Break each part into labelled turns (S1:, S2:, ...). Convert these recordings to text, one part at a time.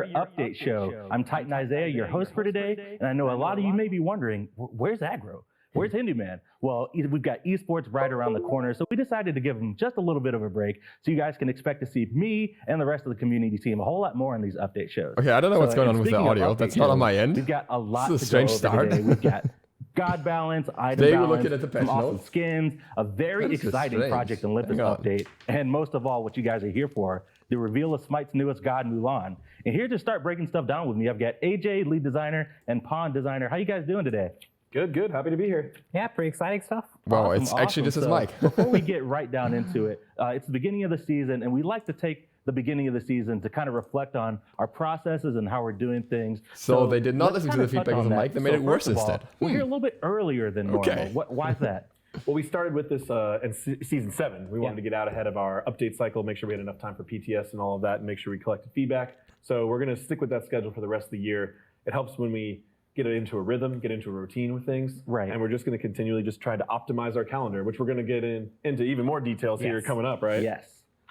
S1: all-year update show. I'm Titan Isaiah, your host for today, and I know a lot of you may be wondering, where's Aggro? Where's Hindu Man? Well, we've got eSports right around the corner, so we decided to give them just a little bit of a break so you guys can expect to see me and the rest of the community team a whole lot more on these update shows.
S2: Okay, I don't know what's going on with the audio. That's not on my end.
S1: We've got a lot
S2: this is a
S1: to
S2: strange
S1: go over
S2: start.
S1: today. We've got God balance, item
S2: Today
S1: balance,
S2: we're looking at the patch
S1: some awesome
S2: notes.
S1: skins, a very exciting Project Olympus update, and most of all, what you guys are here for, the reveal of SMITE's newest god, Mulan. And here to start breaking stuff down with me, I've got AJ, lead designer, and Pawn designer. How you guys doing today?
S3: Good, good. Happy to be here.
S4: Yeah, pretty exciting stuff.
S2: Well, it's actually just as Mike.
S1: Before we get right down into it, it's the beginning of the season, and we like to take the beginning of the season to kind of reflect on our processes and how we're doing things.
S2: So they did not listen to the feedback of Mike. They made it worse instead.
S1: We're here a little bit earlier than normal.
S2: Okay.
S1: Why is that?
S3: Well, we started with this in season 7. We wanted to get out ahead of our update cycle, make sure we had enough time for PTS and all of that, and make sure we collected feedback. So we're going to stick with that schedule for the rest of the year. It helps when we get into a rhythm, get into a routine with things.
S1: Right.
S3: And we're just going to continually just try to optimize our calendar, which we're going to get into even more details here coming up, right?
S1: Yes.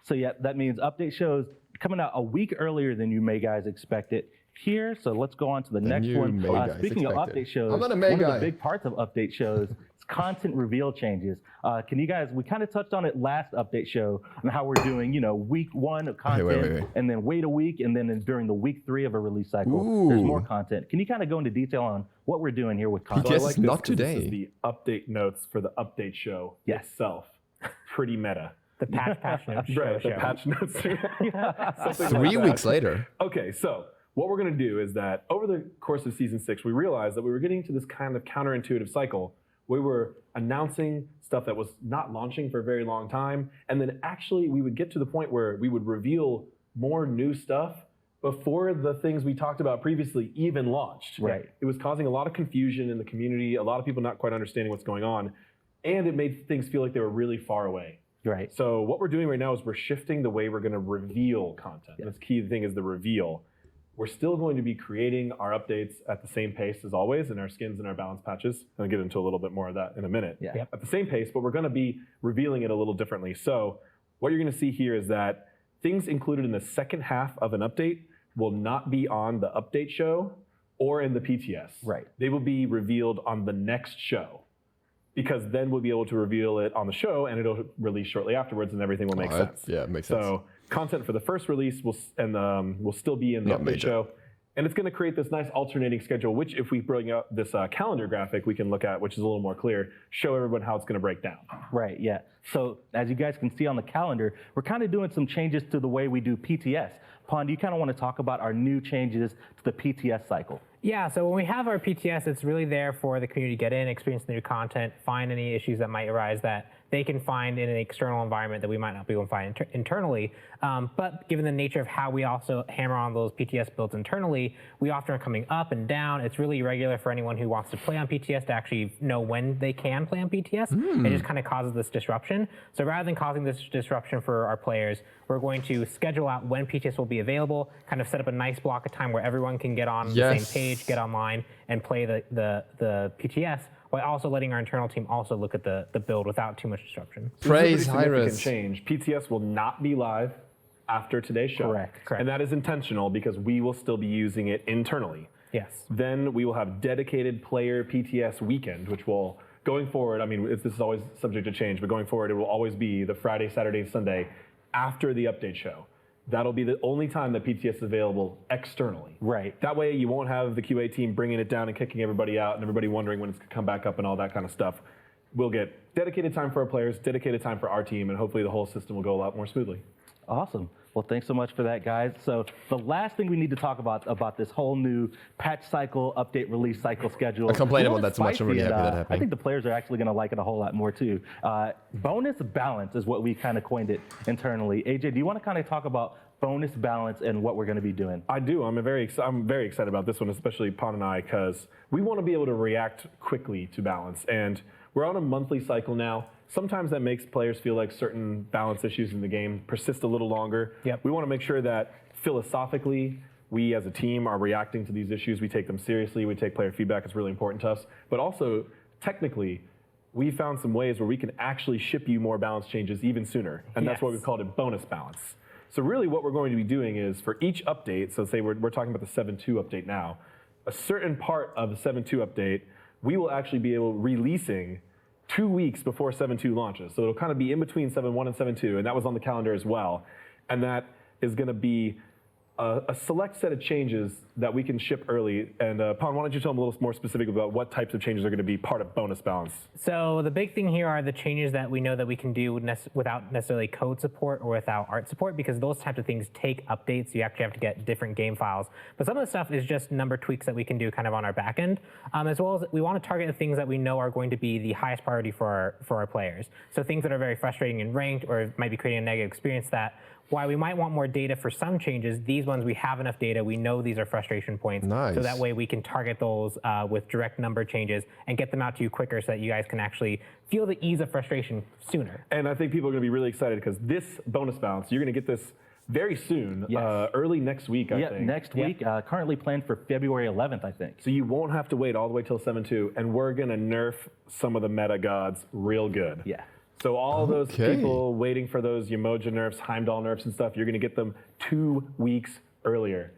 S1: So yeah, that means update shows coming out a week earlier than you may guys expect it here. So let's go on to the next one. Speaking of update shows, one of the big parts of update shows is content reveal changes. Can you guys, we kind of touched on it last update show on how we're doing, you know, week 1 of content and then wait a week and then during the week 3 of a release cycle, there's more content. Can you kind of go into detail on what we're doing here with content?
S2: PTS is not today.
S3: This is the update notes for the update show itself. Pretty meta.
S4: The patch notes.
S3: Right, the patch notes.
S2: 3 weeks later.
S3: Okay, so what we're going to do is that over the course of season 6, we realized that we were getting to this kind of counterintuitive cycle. We were announcing stuff that was not launching for a very long time, and then actually we would get to the point where we would reveal more new stuff before the things we talked about previously even launched.
S1: Right.
S3: It was causing a lot of confusion in the community, a lot of people not quite understanding what's going on, and it made things feel like they were really far away.
S1: Right.
S3: So what we're doing right now is we're shifting the way we're going to reveal content. And the key thing is the reveal. We're still going to be creating our updates at the same pace as always in our skins and our balance patches. I'll get into a little bit more of that in a minute. At the same pace, but we're going to be revealing it a little differently. So what you're going to see here is that things included in the second half of an update will not be on the update show or in the PTS.
S1: Right.
S3: They will be revealed on the next show, because then we'll be able to reveal it on the show and it'll release shortly afterwards and everything will make sense.
S2: Yeah, it makes sense.
S3: So content for the first release will still be in the update show. And it's going to create this nice alternating schedule, which if we bring up this calendar graphic we can look at, which is a little more clear, show everyone how it's going to break down.
S1: Right, yeah. So as you guys can see on the calendar, we're kind of doing some changes to the way we do PTS. Pawn, do you kind of want to talk about our new changes to the PTS cycle?
S4: Yeah, so when we have our PTS, it's really there for the community to get in, experience the new content, find any issues that might arise that they can find in an external environment that we might not be able to find internally. But given the nature of how we also hammer on those PTS builds internally, we often are coming up and down. It's really irregular for anyone who wants to play on PTS to actually know when they can play on PTS. It just kind of causes this disruption. So rather than causing this disruption for our players, we're going to schedule out when PTS will be available, kind of set up a nice block of time where everyone can get on the same page, get online, and play the PTS, while also letting our internal team also look at the build without too much disruption.
S2: Praise
S3: Hyrus. Change. PTS will not be live after today's show.
S4: Correct.
S3: And that is intentional because we will still be using it internally.
S4: Yes.
S3: Then we will have dedicated player PTS weekend, which will, going forward, I mean, this is always subject to change, but going forward, it will always be the Friday, Saturday, Sunday after the update show. That'll be the only time that PTS is available externally.
S1: Right.
S3: That way you won't have the QA team bringing it down and kicking everybody out and everybody wondering when it's going to come back up and all that kind of stuff. We'll get dedicated time for our players, dedicated time for our team, and hopefully the whole system will go a lot more smoothly.
S1: Awesome. Well, thanks so much for that, guys. So the last thing we need to talk about this whole new patch cycle, update release cycle schedule.
S2: I complain about that so much. I'm really happy that happened.
S1: I think the players are actually going to like it a whole lot more too. Bonus balance is what we kind of coined it internally. AJ, do you want to kind of talk about bonus balance and what we're going to be doing?
S3: I do. I'm very excited about this one, especially Pawn and I, because we want to be able to react quickly to balance. And we're on a monthly cycle now. Sometimes that makes players feel like certain balance issues in the game persist a little longer. We want to make sure that philosophically, we as a team are reacting to these issues. We take them seriously. We take player feedback. It's really important to us. But also, technically, we found some ways where we can actually ship you more balance changes even sooner. And that's why we've called it bonus balance. So really what we're going to be doing is for each update, so say we're talking about the 7.2 update now, a certain part of the 7.2 update, we will actually be releasing 2 weeks before 7.2 launches. So it'll kind of be in between 7.1 and 7.2, and that was on the calendar as well. And that is going to be a select set of changes that we can ship early. And Pon, why don't you tell them a little more specific about what types of changes are going to be part of bonus balance?
S4: So the big thing here are the changes that we know that we can do without necessarily code support or without art support, because those types of things take updates. You actually have to get different game files. But some of the stuff is just number tweaks that we can do kind of on our back end, as well as we want to target the things that we know are going to be the highest priority for our players. So things that are very frustrating in ranked or might be creating a negative experience, that while we might want more data for some changes, these ones we have enough data, we know these are frustration points.
S2: Nice.
S4: So that way we can target those with direct number changes and get them out to you quicker so that you guys can actually feel the ease of frustration sooner.
S3: And I think people are going to be really excited because this bonus balance, you're going to get this very soon,
S1: Yes.
S3: Early next week, I think.
S1: Next week, currently planned for February 11th, I think.
S3: So you won't have to wait all the way till 7.2, and we're going to nerf some of the meta gods real good.
S1: Yeah.
S3: So all those people waiting for those Moja nerfs, Heimdall nerfs and stuff, you're going to get them 2 weeks earlier,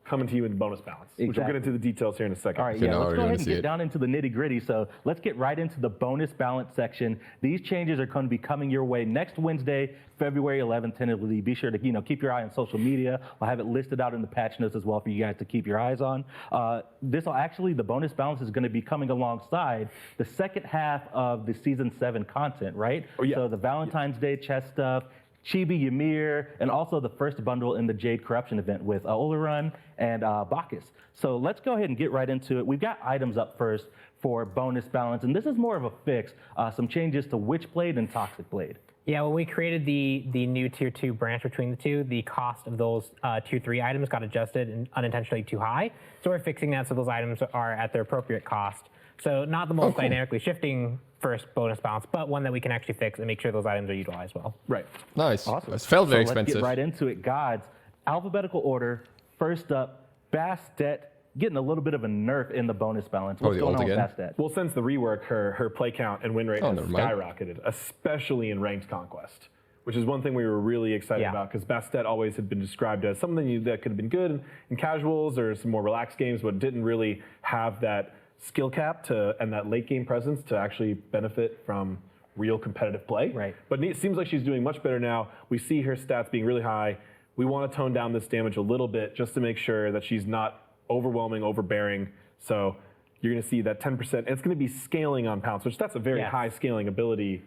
S3: coming to you in bonus balance, which we'll get into the details here in a second.
S1: All right,
S2: Okay,
S1: yeah,
S2: now
S1: let's
S2: we're
S1: go
S2: gonna
S1: ahead and
S2: see
S1: get
S2: it.
S1: down into the nitty gritty. So let's get right into the bonus balance section. These changes are going to be coming your way next Wednesday, February 11th, tentatively. Be sure to keep your eye on social media. I'll have it listed out in the patch notes as well for you guys to keep your eyes on. The bonus balance is going to be coming alongside the second half of the season 7 content, right?
S3: Oh, yeah.
S1: So the Valentine's Day chest stuff, Chibi Ymir, and also the first bundle in the Jade Corruption event with Olorun and Bacchus. So let's go ahead and get right into it. We've got items up first for bonus balance, and this is more of a fix, some changes to Witchblade and Toxic Blade.
S4: Yeah, when we created the new tier 2 branch between the two, the cost of those tier 3 items got adjusted and unintentionally too high. So we're fixing that so those items are at their appropriate cost. So not the most dynamically shifting first bonus balance, but one that we can actually fix and make sure those items are utilized well.
S3: Right.
S2: Nice.
S1: Awesome.
S2: It felt very
S1: Let's
S2: expensive.
S1: get right into it. Gods, alphabetical order. First up, Bastet, getting a little bit of a nerf in the bonus balance. What's going on with Bastet?
S3: Well, since the rework, her play count and win rate has skyrocketed, especially in ranked conquest, which is one thing we were really excited about, because Bastet always had been described as something that could have been good in casuals or some more relaxed games, but didn't really have that skill cap and that late game presence to actually benefit from real competitive play.
S1: Right.
S3: But it seems like she's doing much better now. We see her stats being really high. We want to tone down this damage a little bit just to make sure that she's not overwhelming, overbearing. So you're going to see that 10%. And it's going to be scaling on pounce, which that's a very high scaling ability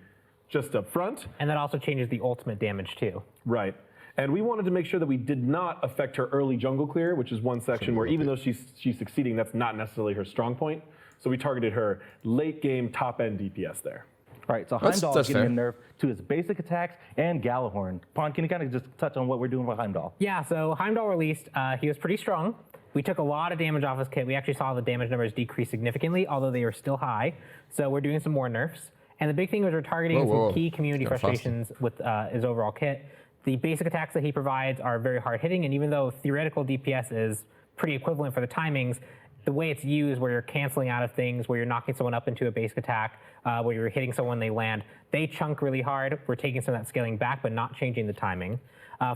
S3: just up front.
S4: And that also changes the ultimate damage too.
S3: Right. And we wanted to make sure that we did not affect her early jungle clear, which is one section where even though she's succeeding, that's not necessarily her strong point. So we targeted her late game top end DPS there.
S1: All right, so Heimdall is getting a nerf to his basic attacks and Galahorn. Pon, can you kind of just touch on what we're doing with Heimdall?
S4: Yeah, so Heimdall released, he was pretty strong. We took a lot of damage off his kit. We actually saw the damage numbers decrease significantly, although they were still high. So we're doing some more nerfs. And the big thing was we're targeting some key community frustrations with his overall kit. The basic attacks that he provides are very hard hitting, and even though theoretical DPS is pretty equivalent for the timings, the way it's used, where you're canceling out of things, where you're knocking someone up into a basic attack, where you're hitting someone when they land, they chunk really hard. We're taking some of that scaling back, but not changing the timing.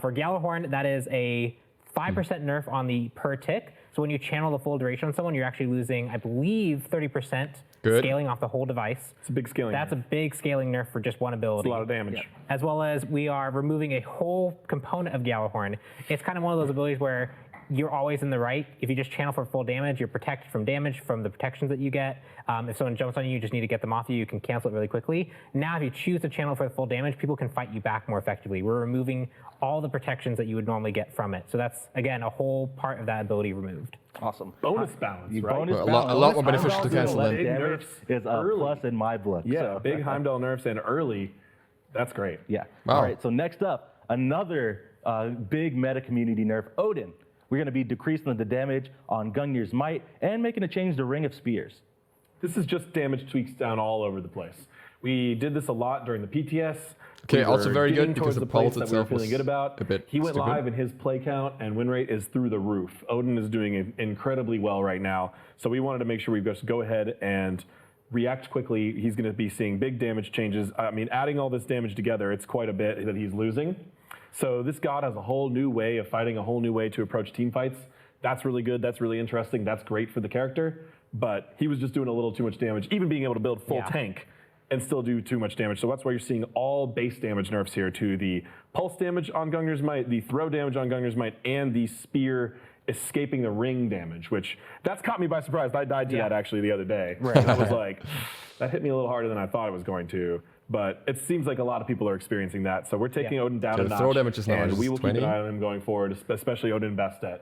S4: For Galahorn, that is a 5% nerf on the per tick. So when you channel the full duration on someone, you're actually losing, I believe, 30% scaling off the whole device.
S3: It's a big scaling
S4: That's a big scaling nerf for just one ability.
S3: It's a lot of damage.
S4: Yeah. As well as we are removing a whole component of Galahorn. It's kind of one of those abilities where you're always in the right. If you just channel for full damage, you're protected from damage from the protections that you get. If someone jumps on you, you just need to get them off you can cancel it really quickly. Now, if you choose to channel for the full damage, people can fight you back more effectively. We're removing all the protections that you would normally get from it. So that's, again, a whole part of that ability removed.
S1: Awesome.
S3: Bonus balance, right?
S1: Bonus
S2: A
S1: balance.
S2: lot more beneficial to cancel
S1: That
S2: than
S1: damage is a plus in my book.
S3: Yeah,
S1: so.
S3: big Heimdall nerfs and early. That's great.
S1: Yeah.
S2: Wow.
S1: All right, so next up, another big meta community nerf, Odin. We're going to be decreasing the damage on Gungnir's Might and making a change to Ring of Spears.
S3: This is just damage tweaks down all over the place. We did this a lot during the PTS.
S2: Okay, also very good because the pulse
S3: that we were
S2: itself
S3: feeling
S2: was
S3: good about.
S2: a bit
S3: He went
S2: stupid.
S3: live and his play count and win rate is through the roof. Odin is doing incredibly well right now. So we wanted to make sure we just go ahead and react quickly. He's going to be seeing big damage changes. I mean, adding all this damage together, it's quite a bit that he's losing. So this god has a whole new way of fighting, a whole new way to approach team fights. That's really good. That's really interesting. That's great for the character. But he was just doing a little too much damage, even being able to build full tank and still do too much damage. So that's why you're seeing all base damage nerfs here to the pulse damage on Gungnir's Might, the throw damage on Gungnir's Might, and the spear escaping the ring damage, which that's caught me by surprise. I died to that actually the other day. Right. And I was like, that hit me a little harder than I thought it was going to. But it seems like a lot of people are experiencing that. So we're taking Odin down a notch.
S2: Throw damage is now
S3: and we will
S2: 20.
S3: keep an eye on him going forward, especially Odin and Bastet.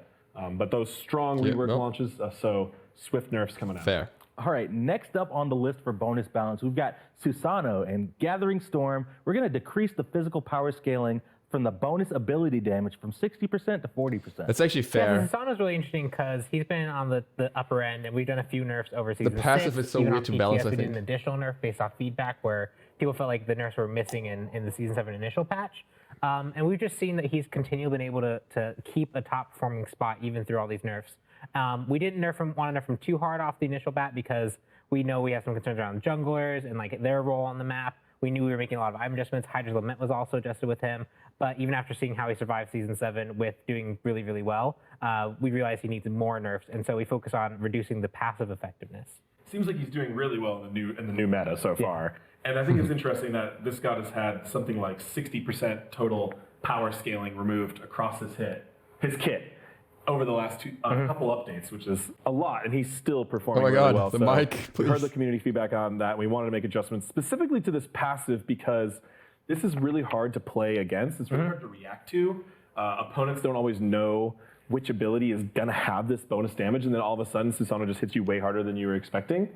S3: But those strong rework launches, so swift nerfs coming out.
S2: Fair.
S1: All right, next up on the list for bonus balance, we've got Susanoo and Gathering Storm. We're going to decrease the physical power scaling from the bonus ability damage from 60% to 40%.
S2: That's actually fair.
S4: Yeah, Susanoo's really interesting because he's been on the upper end, and we've done a few nerfs over season 6.
S2: The passive is so weird to balance, I think.
S4: We did an additional nerf based off feedback where people felt like the nerfs were missing in the season 7 initial patch. And we've just seen that he's continually been able to keep a top performing spot even through all these nerfs. We didn't want to nerf him too hard off the initial bat because we know we have some concerns around junglers and like their role on the map. We knew we were making a lot of item adjustments. Hydra's Lament was also adjusted with him. But even after seeing how he survived season 7 with doing really, really well, we realized he needs more nerfs. And so we focus on reducing the passive effectiveness.
S3: Seems like he's doing really well in the new meta so far. And I think it's interesting that this god has had something like 60% total power scaling removed across his kit over the last couple updates, which is a lot, and he's still performing really well.
S2: The mic, please.
S3: We heard the community feedback on that. We wanted to make adjustments specifically to this passive because this is really hard to play against. It's really hard to react to. Opponents don't always know which ability is gonna have this bonus damage, and then all of a sudden Susanoo just hits you way harder than you were expecting.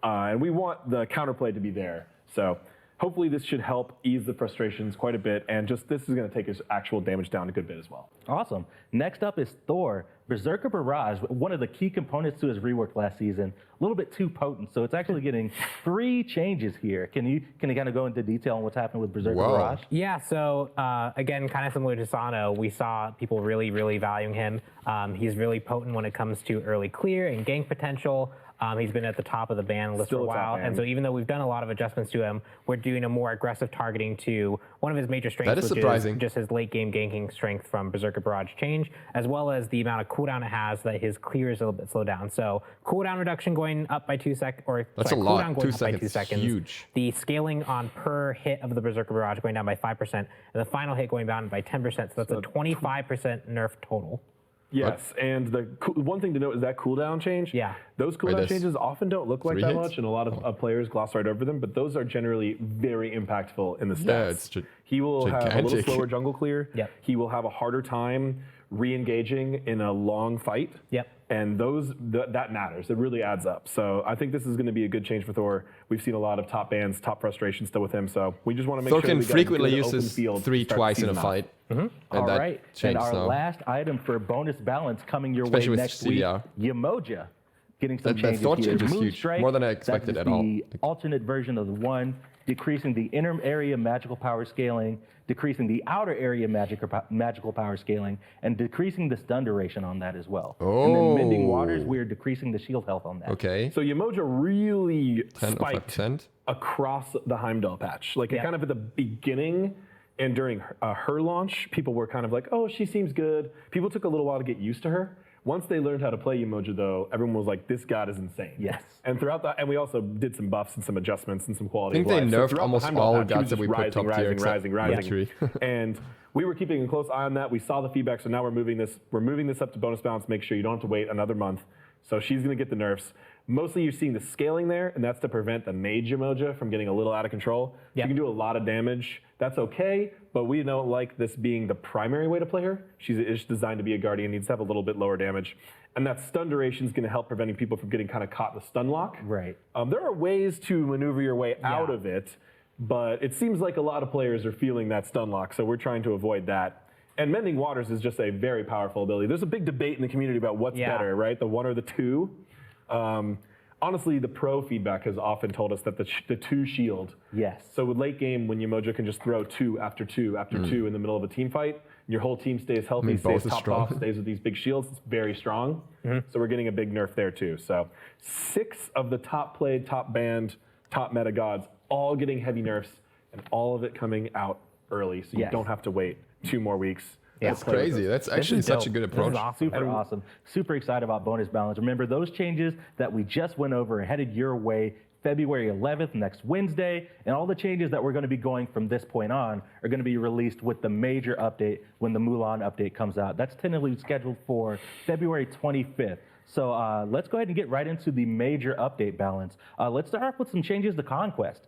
S3: And we want the counterplay to be there. So hopefully this should help ease the frustrations quite a bit, and just this is going to take his actual damage down a good bit as well.
S1: Awesome. Next up is Thor. Berserker Barrage, one of the key components to his rework last season, a little bit too potent, so it's actually getting 3 changes here. Can you kind of go into detail on what's happened with Berserker Barrage?
S4: Yeah, so again, kind of similar to Susanoo, we saw people really, really valuing him. He's really potent when it comes to early clear and gank potential. He's been at the top of the ban list for a while, and so even though we've done a lot of adjustments to him, we're doing a more aggressive targeting to one of his major strengths, which is just his late game ganking strength from Berserker Barrage change, as well as the amount of cooldown it has that his clear is a little bit slowed down. So cooldown reduction going up by 2 seconds, or
S2: that's
S4: sorry,
S2: a lot.
S4: Cooldown going
S2: 2
S4: up by 2
S2: seconds.
S4: seconds.
S2: Huge.
S4: The scaling on per hit of the Berserker Barrage going down by 5%, and the final hit going down by 10%. So that's a 25% nerf total.
S3: Yes, and the one thing to note is that cooldown change.
S4: Yeah.
S3: Those cooldown changes often don't look like that much, and a lot of players gloss right over them, but those are generally very impactful in the stats.
S2: Yeah,
S3: he will have a little slower jungle clear.
S4: Yep.
S3: He will have a harder time re-engaging in a long fight.
S4: Yep.
S3: And that matters. It really adds up. So I think this is going to be a good change for Thor. We've seen a lot of top bans, top frustration still with him. So we just want to make
S2: Thor
S3: sure
S2: can frequently use his 3 twice in a fight.
S1: All right. And our last item for bonus balance coming your way next week, Moja. Getting some changes
S2: Thor
S1: here.
S2: change is huge. More than I expected at all.
S1: The alternate version of the one, decreasing the inner area magical power scaling, decreasing the outer area magical power scaling, and decreasing the stun duration on that as well. And then Mending Waters, we're decreasing the shield health on that.
S2: Okay.
S3: So Moja really
S2: 10
S3: spiked across the Heimdall patch. Like kind of at the beginning and during her launch, people were kind of like, oh, she seems good. People took a little while to get used to her. Once they learned how to play Moja, though, everyone was like, this god is insane.
S1: Yes.
S3: And throughout that, and we also did some buffs and some adjustments and some quality of life.
S2: I think they nerfed almost all gods that we put top tier.
S3: Rising. And we were keeping a close eye on that. We saw the feedback, so now we're moving this up to bonus balance. Make sure you don't have to wait another month. So she's going to get the nerfs. Mostly you're seeing the scaling there, and that's to prevent the mage Moja from getting a little out of control. She can do a lot of damage. That's okay, but we don't like this being the primary way to play her. She's designed to be a guardian, needs to have a little bit lower damage. And that stun duration is going to help preventing people from getting kind of caught in the stun lock.
S1: Right.
S3: There are ways to maneuver your way out of it, but it seems like a lot of players are feeling that stun lock, so we're trying to avoid that. And Mending Waters is just a very powerful ability. There's a big debate in the community about what's better, right? The 1 or the 2. Honestly, the pro feedback has often told us that the 2 shield.
S1: Yes.
S3: So with late game, when Moja can just throw 2 after 2 after 2 in the middle of a team fight, your whole team stays healthy, stays topped off, stays with these big shields. It's very strong. So we're getting a big nerf there too. So 6 of the top played, top banned, top meta gods all getting heavy nerfs, and all of it coming out early, so you don't have to wait 2 more weeks.
S2: Yeah. That's crazy. That's actually such a good approach.
S4: Awesome.
S1: Super awesome. Super excited about bonus balance. Remember, those changes that we just went over are headed your way February 11th, next Wednesday, and all the changes that we're going to be going from this point on are going to be released with the major update when the Mulan update comes out. That's tentatively scheduled for February 25th. So let's go ahead and get right into the major update balance. Let's start off with some changes to Conquest.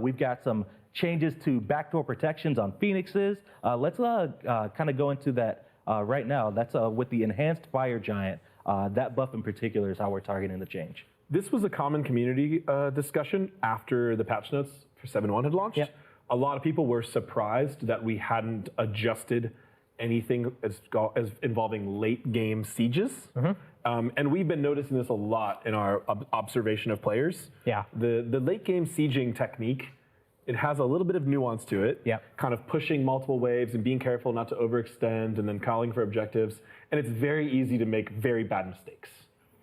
S1: We've got some changes to backdoor protections on Phoenixes. Let's kind of go into that right now. That's with the enhanced Fire Giant. That buff in particular is how we're targeting the change.
S3: This was a common community discussion after the patch notes for 7.1 had launched.
S4: Yep.
S3: A lot of people were surprised that we hadn't adjusted anything as involving late game sieges. And we've been noticing this a lot in our observation of players.
S4: Yeah.
S3: The late game sieging technique, it has a little bit of nuance to it.
S4: Yep.
S3: Kind of pushing multiple waves and being careful not to overextend and then calling for objectives. And it's very easy to make very bad mistakes,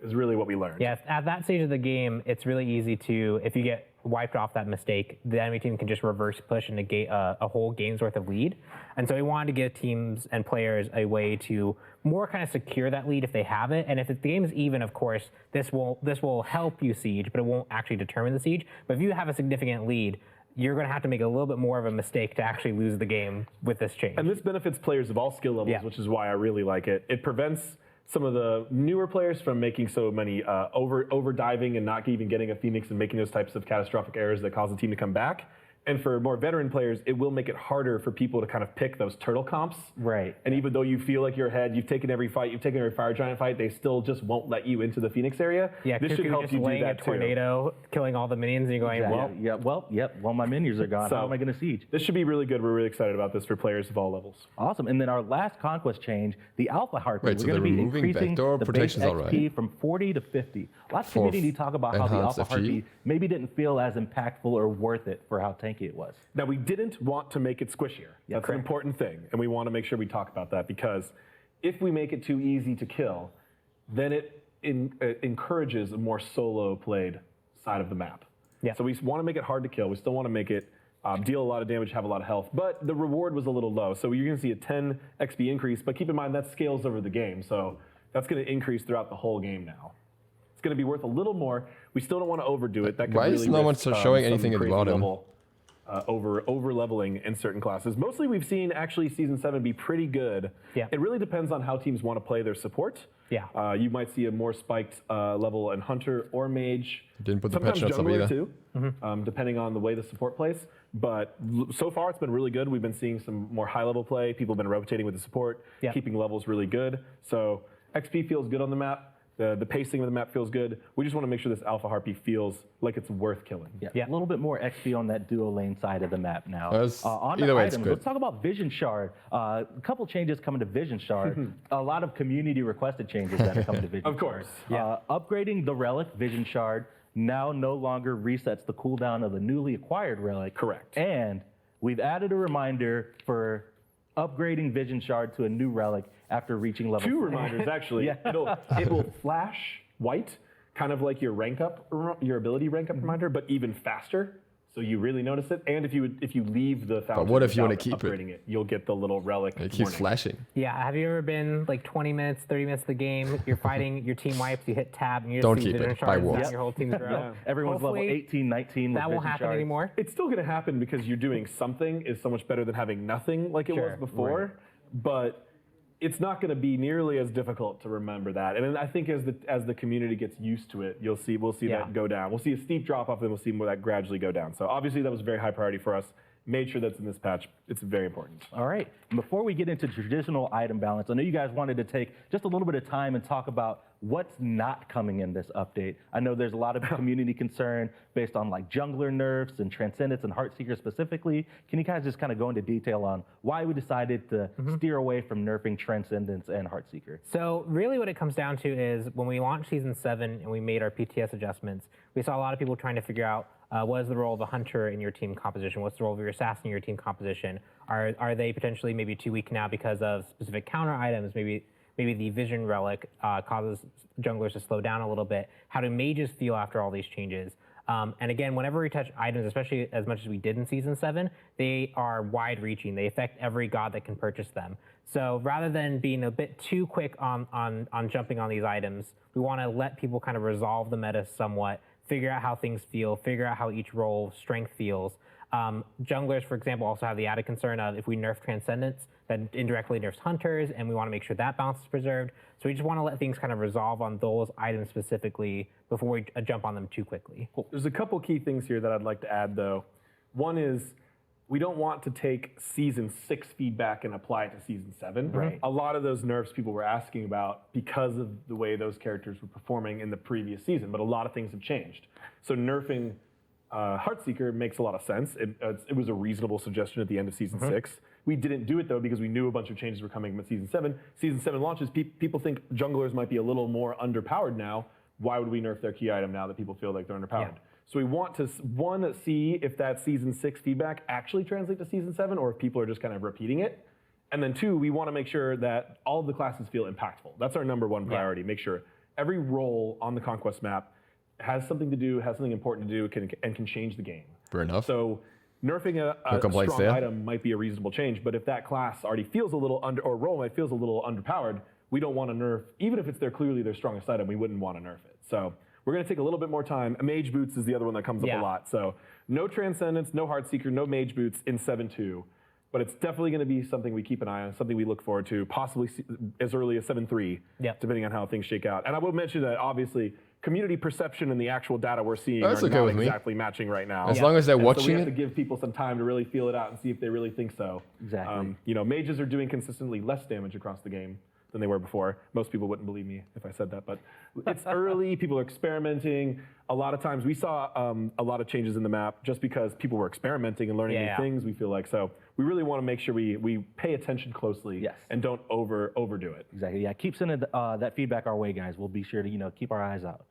S3: is really what we learned.
S4: Yes, at that stage of the game, it's really easy to, if you get wiped off that mistake, the enemy team can just reverse push and negate a whole game's worth of lead. And so we wanted to give teams and players a way to more kind of secure that lead if they have it. And if the game is even, of course, this will help you siege, but it won't actually determine the siege. But if you have a significant lead, you're going to have to make a little bit more of a mistake to actually lose the game with this change.
S3: And this benefits players of all skill levels, which is why I really like it. It prevents some of the newer players from making so many over diving and not even getting a Phoenix and making those types of catastrophic errors that cause the team to come back. And for more veteran players, it will make it harder for people to kind of pick those turtle comps.
S1: Right.
S3: And even though you feel like you're ahead, you've taken every fight, you've taken every Fire Giant fight, they still just won't let you into the Phoenix area.
S4: Yeah,
S3: this should help
S4: just
S3: you do
S4: laying
S3: that
S4: a tornado, killing all the minions, and you're going,
S1: well, my minions are gone.
S3: So,
S1: how am I going to siege?
S3: This should be really good. We're really excited about this for players of all levels.
S1: Awesome. And then our last Conquest change, the Alpha Heartbeat.
S2: Right, so
S1: we're going
S2: they're
S1: to be
S2: removing
S1: increasing
S2: backdoor
S1: the base
S2: protections
S1: XP
S2: already.
S1: from 40 to 50. Lots of community talk about how the
S2: enhanced
S1: Alpha
S2: FG.
S1: Heartbeat maybe didn't feel as impactful or worth it for how tanky it was.
S3: Now, we didn't want to make it squishier. That's an important thing, and we want to make sure we talk about that, because if we make it too easy to kill, then it encourages a more solo-played side of the map.
S4: Yeah.
S3: So we want to make it hard to kill. We still want to make it deal a lot of damage, have a lot of health, but the reward was a little low. So you're going to see a 10 XP increase, but keep in mind that scales over the game, so that's going to increase throughout the whole game now. It's going to be worth a little more. We still don't want to overdo it. That could
S2: Why
S3: really
S2: is no one
S3: risk,
S2: showing
S3: some
S2: anything at the
S3: crazy
S2: bottom?
S3: level, over leveling in certain classes. Mostly we've seen actually Season 7 be pretty good.
S4: Yeah.
S3: It really depends on how teams want to play their support.
S4: Yeah.
S3: You might see a more spiked level in Hunter or Mage.
S2: Didn't put the
S3: Sometimes
S2: patch notes up
S3: jungler
S2: either.
S3: too, depending on the way the support plays. But so far it's been really good. We've been seeing some more high level play. People have been rotating with the support, keeping levels really good. So XP feels good on the map. The pacing of the map feels good. We just want to make sure this Alpha Harpy feels like it's worth killing.
S1: Yeah. A little bit more XP on that duo lane side of the map now. On
S2: either
S1: the
S2: way, it's
S1: items,
S2: good.
S1: let's talk about Vision Shard. A couple changes coming to Vision Shard. A lot of community requested changes that are coming to Vision Shard.
S3: Of course.
S1: Upgrading the Relic Vision Shard now no longer resets the cooldown of the newly acquired Relic.
S3: Correct.
S1: And we've added a reminder for upgrading Vision Shard to a new Relic after reaching level
S3: 2
S1: 4.
S3: reminders actually. It will flash white, kind of like your rank up, your ability rank up reminder, but even faster. So you really notice it. And if you leave the fountain,
S2: But what if you want to
S3: without
S2: keep it?
S3: upgrading it, you'll get the little relic.
S2: It keeps
S3: warning.
S2: flashing.
S4: Yeah, have you ever been like 20 minutes, 30 minutes of the game, you're fighting, your team wipes, you hit tab, and you just
S2: Don't
S4: see
S2: keep
S4: Vision
S2: it.
S4: Shards
S2: Buy
S4: down
S2: wolves.
S4: your whole team's row.
S1: Everyone's level
S4: Hopefully,
S1: 18, 19 with
S4: that won't
S1: Vision
S4: happen
S1: Shards.
S4: anymore.
S3: It's still going to happen because you're doing something is so much better than having nothing like it was before. But it's not going to be nearly as difficult to remember that. And then I think as the community gets used to it, we'll see that go down. We'll see a steep drop off, and we'll see more that gradually go down. So obviously that was a very high priority for us. Made sure that's in this patch. It's very important.
S1: All right. Before we get into traditional item balance, I know you guys wanted to take just a little bit of time and talk about what's not coming in this update. I know there's a lot of community concern based on like jungler nerfs and Transcendence and Heartseeker specifically. Can you guys just kind of go into detail on why we decided to steer away from nerfing Transcendence and Heartseeker?
S4: So really what it comes down to is when we launched Season 7 and we made our PTS adjustments, we saw a lot of people trying to figure out what is the role of a hunter in your team composition? What's the role of your assassin in your team composition? Are they potentially maybe too weak now because of specific counter items? Maybe the Vision Relic causes junglers to slow down a little bit. How do mages feel after all these changes? And again, whenever we touch items, especially as much as we did in Season 7, they are wide-reaching. They affect every god that can purchase them. So rather than being a bit too quick on jumping on these items, we want to let people kind of resolve the meta somewhat, figure out how things feel, figure out how each role strength feels. Junglers, for example, also have the added concern of if we nerf Transcendence, that indirectly nerfs Hunters, and we want to make sure that balance is preserved. So we just want to let things kind of resolve on those items specifically before we jump on them too quickly.
S3: Cool. There's a couple key things here that I'd like to add, though. One is we don't want to take Season 6 feedback and apply it to Season 7.
S4: Right.
S3: A lot of those nerfs people were asking about because of the way those characters were performing in the previous season, but a lot of things have changed. So nerfing Heartseeker makes a lot of sense. It was a reasonable suggestion at the end of Season 6. We didn't do it, though, because we knew a bunch of changes were coming with Season 7. Season 7 launches, people think junglers might be a little more underpowered now. Why would we nerf their key item now that people feel like they're underpowered? Yeah. So we want to, one, see if that Season 6 feedback actually translates to Season 7, or if people are just kind of repeating it. And then two, we want to make sure that all of the classes feel impactful. That's our number one priority. Make sure every role on the Conquest map has something to do, has something important to do, and can change the game.
S2: Fair enough.
S3: So nerfing a strong item might be a reasonable change, but if that class already feels a little or role might feels a little underpowered, we don't want to nerf, even if it's clearly their strongest item, we wouldn't want to nerf it. So we're going to take a little bit more time. Mage Boots is the other one that comes up a lot. So no Transcendence, no Heartseeker, no Mage Boots in 7.2. But it's definitely going to be something we keep an eye on, something we look forward to, possibly as early as 7.3, depending on how things shake out. And I will mention that, obviously, community perception and the actual data we're seeing are not exactly matching right now.
S2: As long as they're watching
S3: so we have to give people some time to really feel it out and see if they really think so.
S1: Exactly.
S3: Mages are doing consistently less damage across the game than they were before. Most people wouldn't believe me if I said that, but it's early. People are experimenting. A lot of times we saw a lot of changes in the map just because people were experimenting and learning new things, we feel like. So we really want to make sure we pay attention closely and don't overdo it.
S1: Exactly, yeah. Keep sending that feedback our way, guys. We'll be sure to keep our eyes out.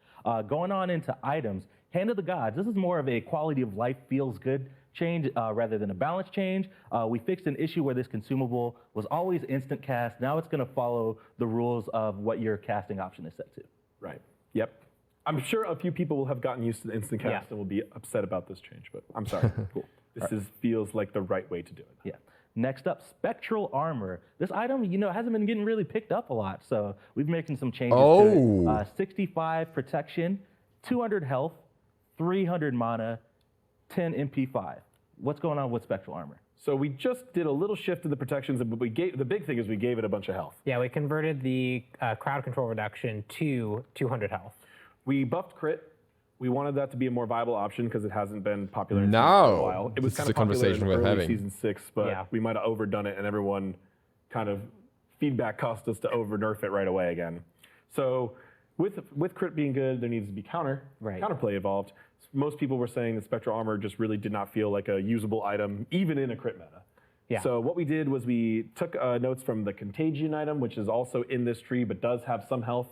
S1: Going on into items, Hand of the Gods. This is more of a quality of life feels good change rather than a balance change. We fixed an issue where this consumable was always instant cast. Now it's going to follow the rules of what your casting option is set to.
S3: Right. Yep. I'm sure a few people will have gotten used to the instant cast and will be upset about this change, but I'm sorry. Cool. This feels like the right way to do it.
S1: Yeah. Next up, Spectral Armor. This item, hasn't been getting really picked up a lot, so we've been making some changes to it. 65 protection, 200 health, 300 mana, 10 MP5. What's going on with Spectral Armor?
S3: So we just did a little shift in the protections, but the big thing is we gave it a bunch of health.
S4: Yeah, we converted the crowd control reduction to 200 health.
S3: We buffed crit. We wanted that to be a more viable option because it hasn't been popular in for a while. It was kind of popular in early Season 6, but we might have overdone it, and everyone kind of feedback caused us to over-nerf it right away again. So with crit being good, there needs to be counterplay involved. Most people were saying that Spectral Armor just really did not feel like a usable item, even in a crit meta. Yeah. So what we did was we took notes from the Contagion item, which is also in this tree, but does have some health.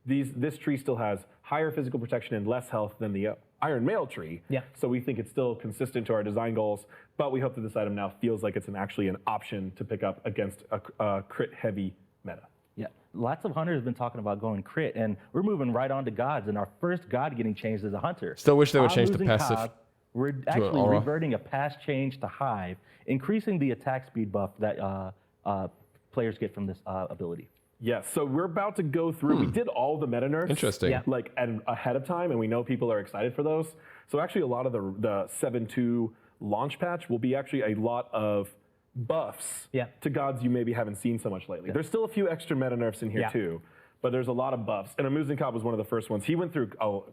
S3: This tree still has higher physical protection and less health than the Iron Mail tree. Yeah. So we think it's still consistent to our design goals, but we hope that this item now feels like it's actually an option to pick up against a crit-heavy meta.
S1: Yeah, lots of hunters have been talking about going crit, and we're moving right on to gods, and our first god getting changed is a hunter.
S2: Still wish they would change the passive.
S1: Cobb, we're actually reverting a pass change to Hive, increasing the attack speed buff that players get from this ability.
S3: Yes, so we're about to go through, we did all the meta nerfs ahead of time, and we know people are excited for those. So actually a lot of the 7.2 launch patch will be actually a lot of buffs to gods you maybe haven't seen so much lately. There's still a few extra meta nerfs in here too, but there's a lot of buffs. And Mulan Cobb was one of the first ones. He went through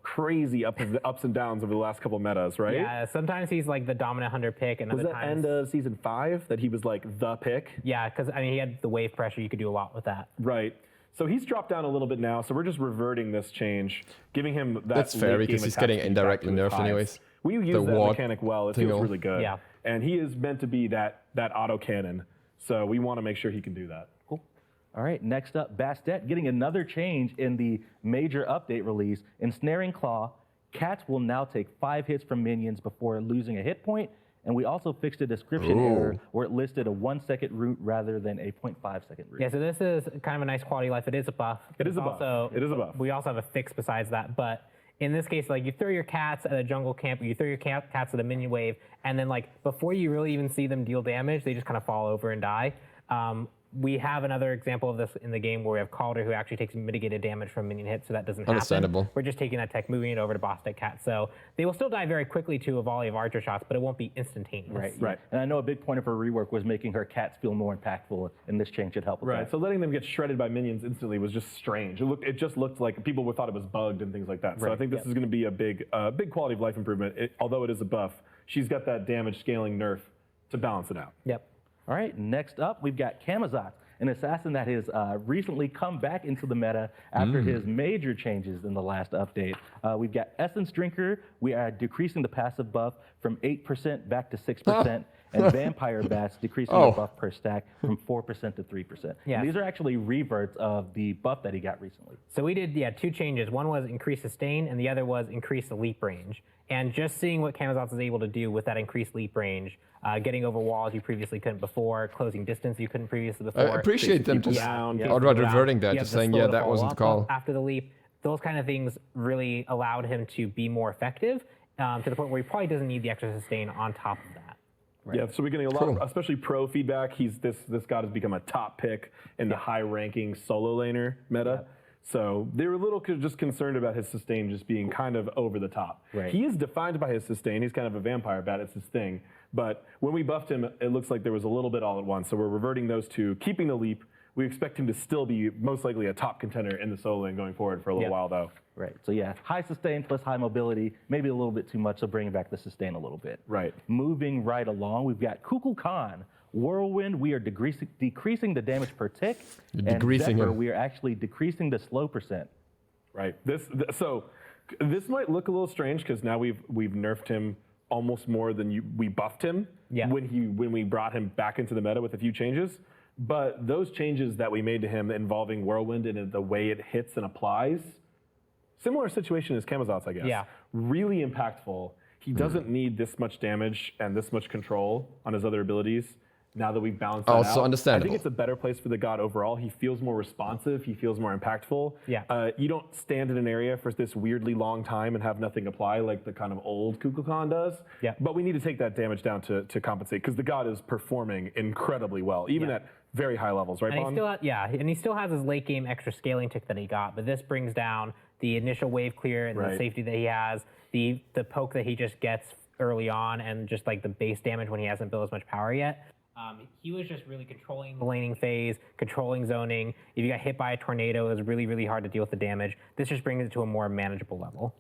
S3: crazy ups and downs over the last couple of metas, right?
S4: Yeah, sometimes he's like the dominant hunter pick, and other times...
S3: Was that end of Season 5 that he was like the pick?
S4: Yeah, because he had the wave pressure. You could do a lot with that.
S3: Right. So he's dropped down a little bit now, so we're just reverting this change, giving him that
S2: That's fair, because he's getting indirectly nerfed anyways.
S3: We use that mechanic well. It feels really good. Yeah. And he is meant to be that auto cannon, so we want to make sure he can do that.
S1: Cool. All right, next up, Bastet getting another change in the major update release. Ensnaring Claw, cats will now take 5 hits from minions before losing a hit point, and we also fixed a description error where it listed a 1-second route rather than a 0.5-second route.
S4: Yeah, so this is kind of a nice quality of life. It is a buff.
S3: It is a buff. It is a buff.
S4: We also have a fix besides that, but in this case, like you throw your cats at a jungle camp, or you throw your cats at a minion wave, and then like before you really even see them deal damage, they just kind of fall over and die. We have another example of this in the game where we have Calder who actually takes mitigated damage from minion hits, so that doesn't happen. We're just taking that tech, moving it over to Bastet Cat. So they will still die very quickly to a volley of archer shots, but it won't be instantaneous.
S1: Right. And I know a big point of her rework was making her cats feel more impactful, and this change should help with that.
S3: So letting them get shredded by minions instantly was just strange. It just looked like people thought it was bugged and things like that. So I think this is going to be a big quality of life improvement. Although it is a buff, she's got that damage scaling nerf to balance it out.
S1: All right, next up, we've got Camazotz, an assassin that has recently come back into the meta after his major changes in the last update. We've got Essence Drinker. We are decreasing the passive buff from 8% back to 6%, and Vampire Bats decreasing the buff per stack from 4% to 3%. And these are actually reverts of the buff that he got recently.
S4: So we did, two changes. One was increase sustain, and the other was increase the leap range. And just seeing what Camazotz is able to do with that increased leap range, getting over walls you previously couldn't before, closing distance you couldn't previously before.
S2: I appreciate them just outright reverting that, just saying, yeah, that wasn't the call.
S4: After the leap, those kind of things really allowed him to be more effective to the point where he probably doesn't need the extra sustain on top of that.
S3: Yeah, so we're getting a lot of, especially pro feedback. This god has become a top pick in the high-ranking solo laner meta. So they were a little just concerned about his sustain just being kind of over the top. He is defined by his sustain. He's kind of a vampire bat. It's his thing. But when we buffed him, it looks like there was a little bit all at once. So we're reverting those two, keeping the leap. We expect him to still be most likely a top contender in the solo lane going forward for a little while, though.
S1: So yeah, high sustain plus high mobility, maybe a little bit too much, so bringing back the sustain a little bit. Moving right along, we've got Kukulcan. Whirlwind, we are decreasing the damage per tick. And Zephyr, we are actually decreasing the slow percent.
S3: So this might look a little strange because now we've nerfed him almost more than we buffed him when we brought him back into the meta with a few changes. But those changes that we made to him involving Whirlwind and the way it hits and applies, similar situation as Camazotz, I guess. Really impactful. He doesn't need this much damage and this much control on his other abilities. Now that we've balanced that out,
S2: understandable.
S3: I think it's a better place for the god overall. He feels more responsive. He feels more impactful. You don't stand in an area for this weirdly long time and have nothing apply like the kind of old Kukulcan does. But we need to take that damage down to compensate because the god is performing incredibly well, even at very high levels, right,
S4: and he still has his late game extra scaling tick that he got, but this brings down the initial wave clear and the safety that he has, the poke that he just gets early on, and just like the base damage when he hasn't built as much power yet. He was just really controlling the laning phase, controlling zoning. If you got hit by a tornado, it was really, really hard to deal with the damage. This just brings it to a more manageable level.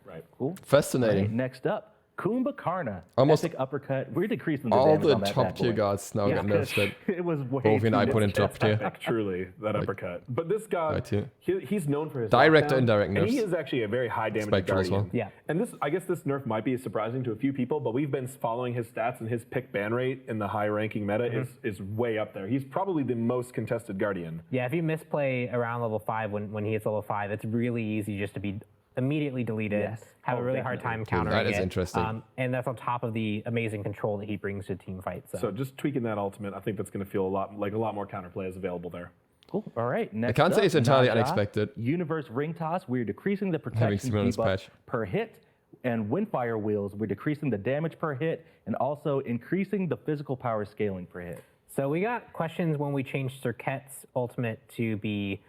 S2: Fascinating.
S1: Next up, Kumbakarna. Epic uppercut. We're decreasing the
S2: all
S1: damage
S2: the
S1: on that
S2: top tier gods now get nerfed.
S1: It was way
S2: Both and I
S1: too
S2: put in top tier.
S3: Truly, that uppercut. But this god, he's known for his
S2: direct
S3: knockdown,
S2: and indirect nerfs.
S3: And he is actually a very high damage guardian. And this, I guess this nerf might be surprising to a few people, but we've been following his stats, and his pick ban rate in the high ranking meta is way up there. He's probably the most contested guardian.
S4: If you misplay around level 5 when he hits level 5, it's really easy just to be immediately deleted, have a really hard time countering it.
S2: That is interesting.
S4: And that's on top of the amazing control that he brings to team fights.
S3: So just tweaking that ultimate, I think that's going to feel a lot more counterplay is available there.
S1: Cool. All right. Next
S2: I can't say it's entirely
S1: Naja,
S2: unexpected.
S1: Universe Ring Toss, we're decreasing the protection debuff per hit. And Windfire Wheels, we're decreasing the damage per hit and also increasing the physical power scaling per hit.
S4: So we got questions when we changed Cirquet's ultimate to be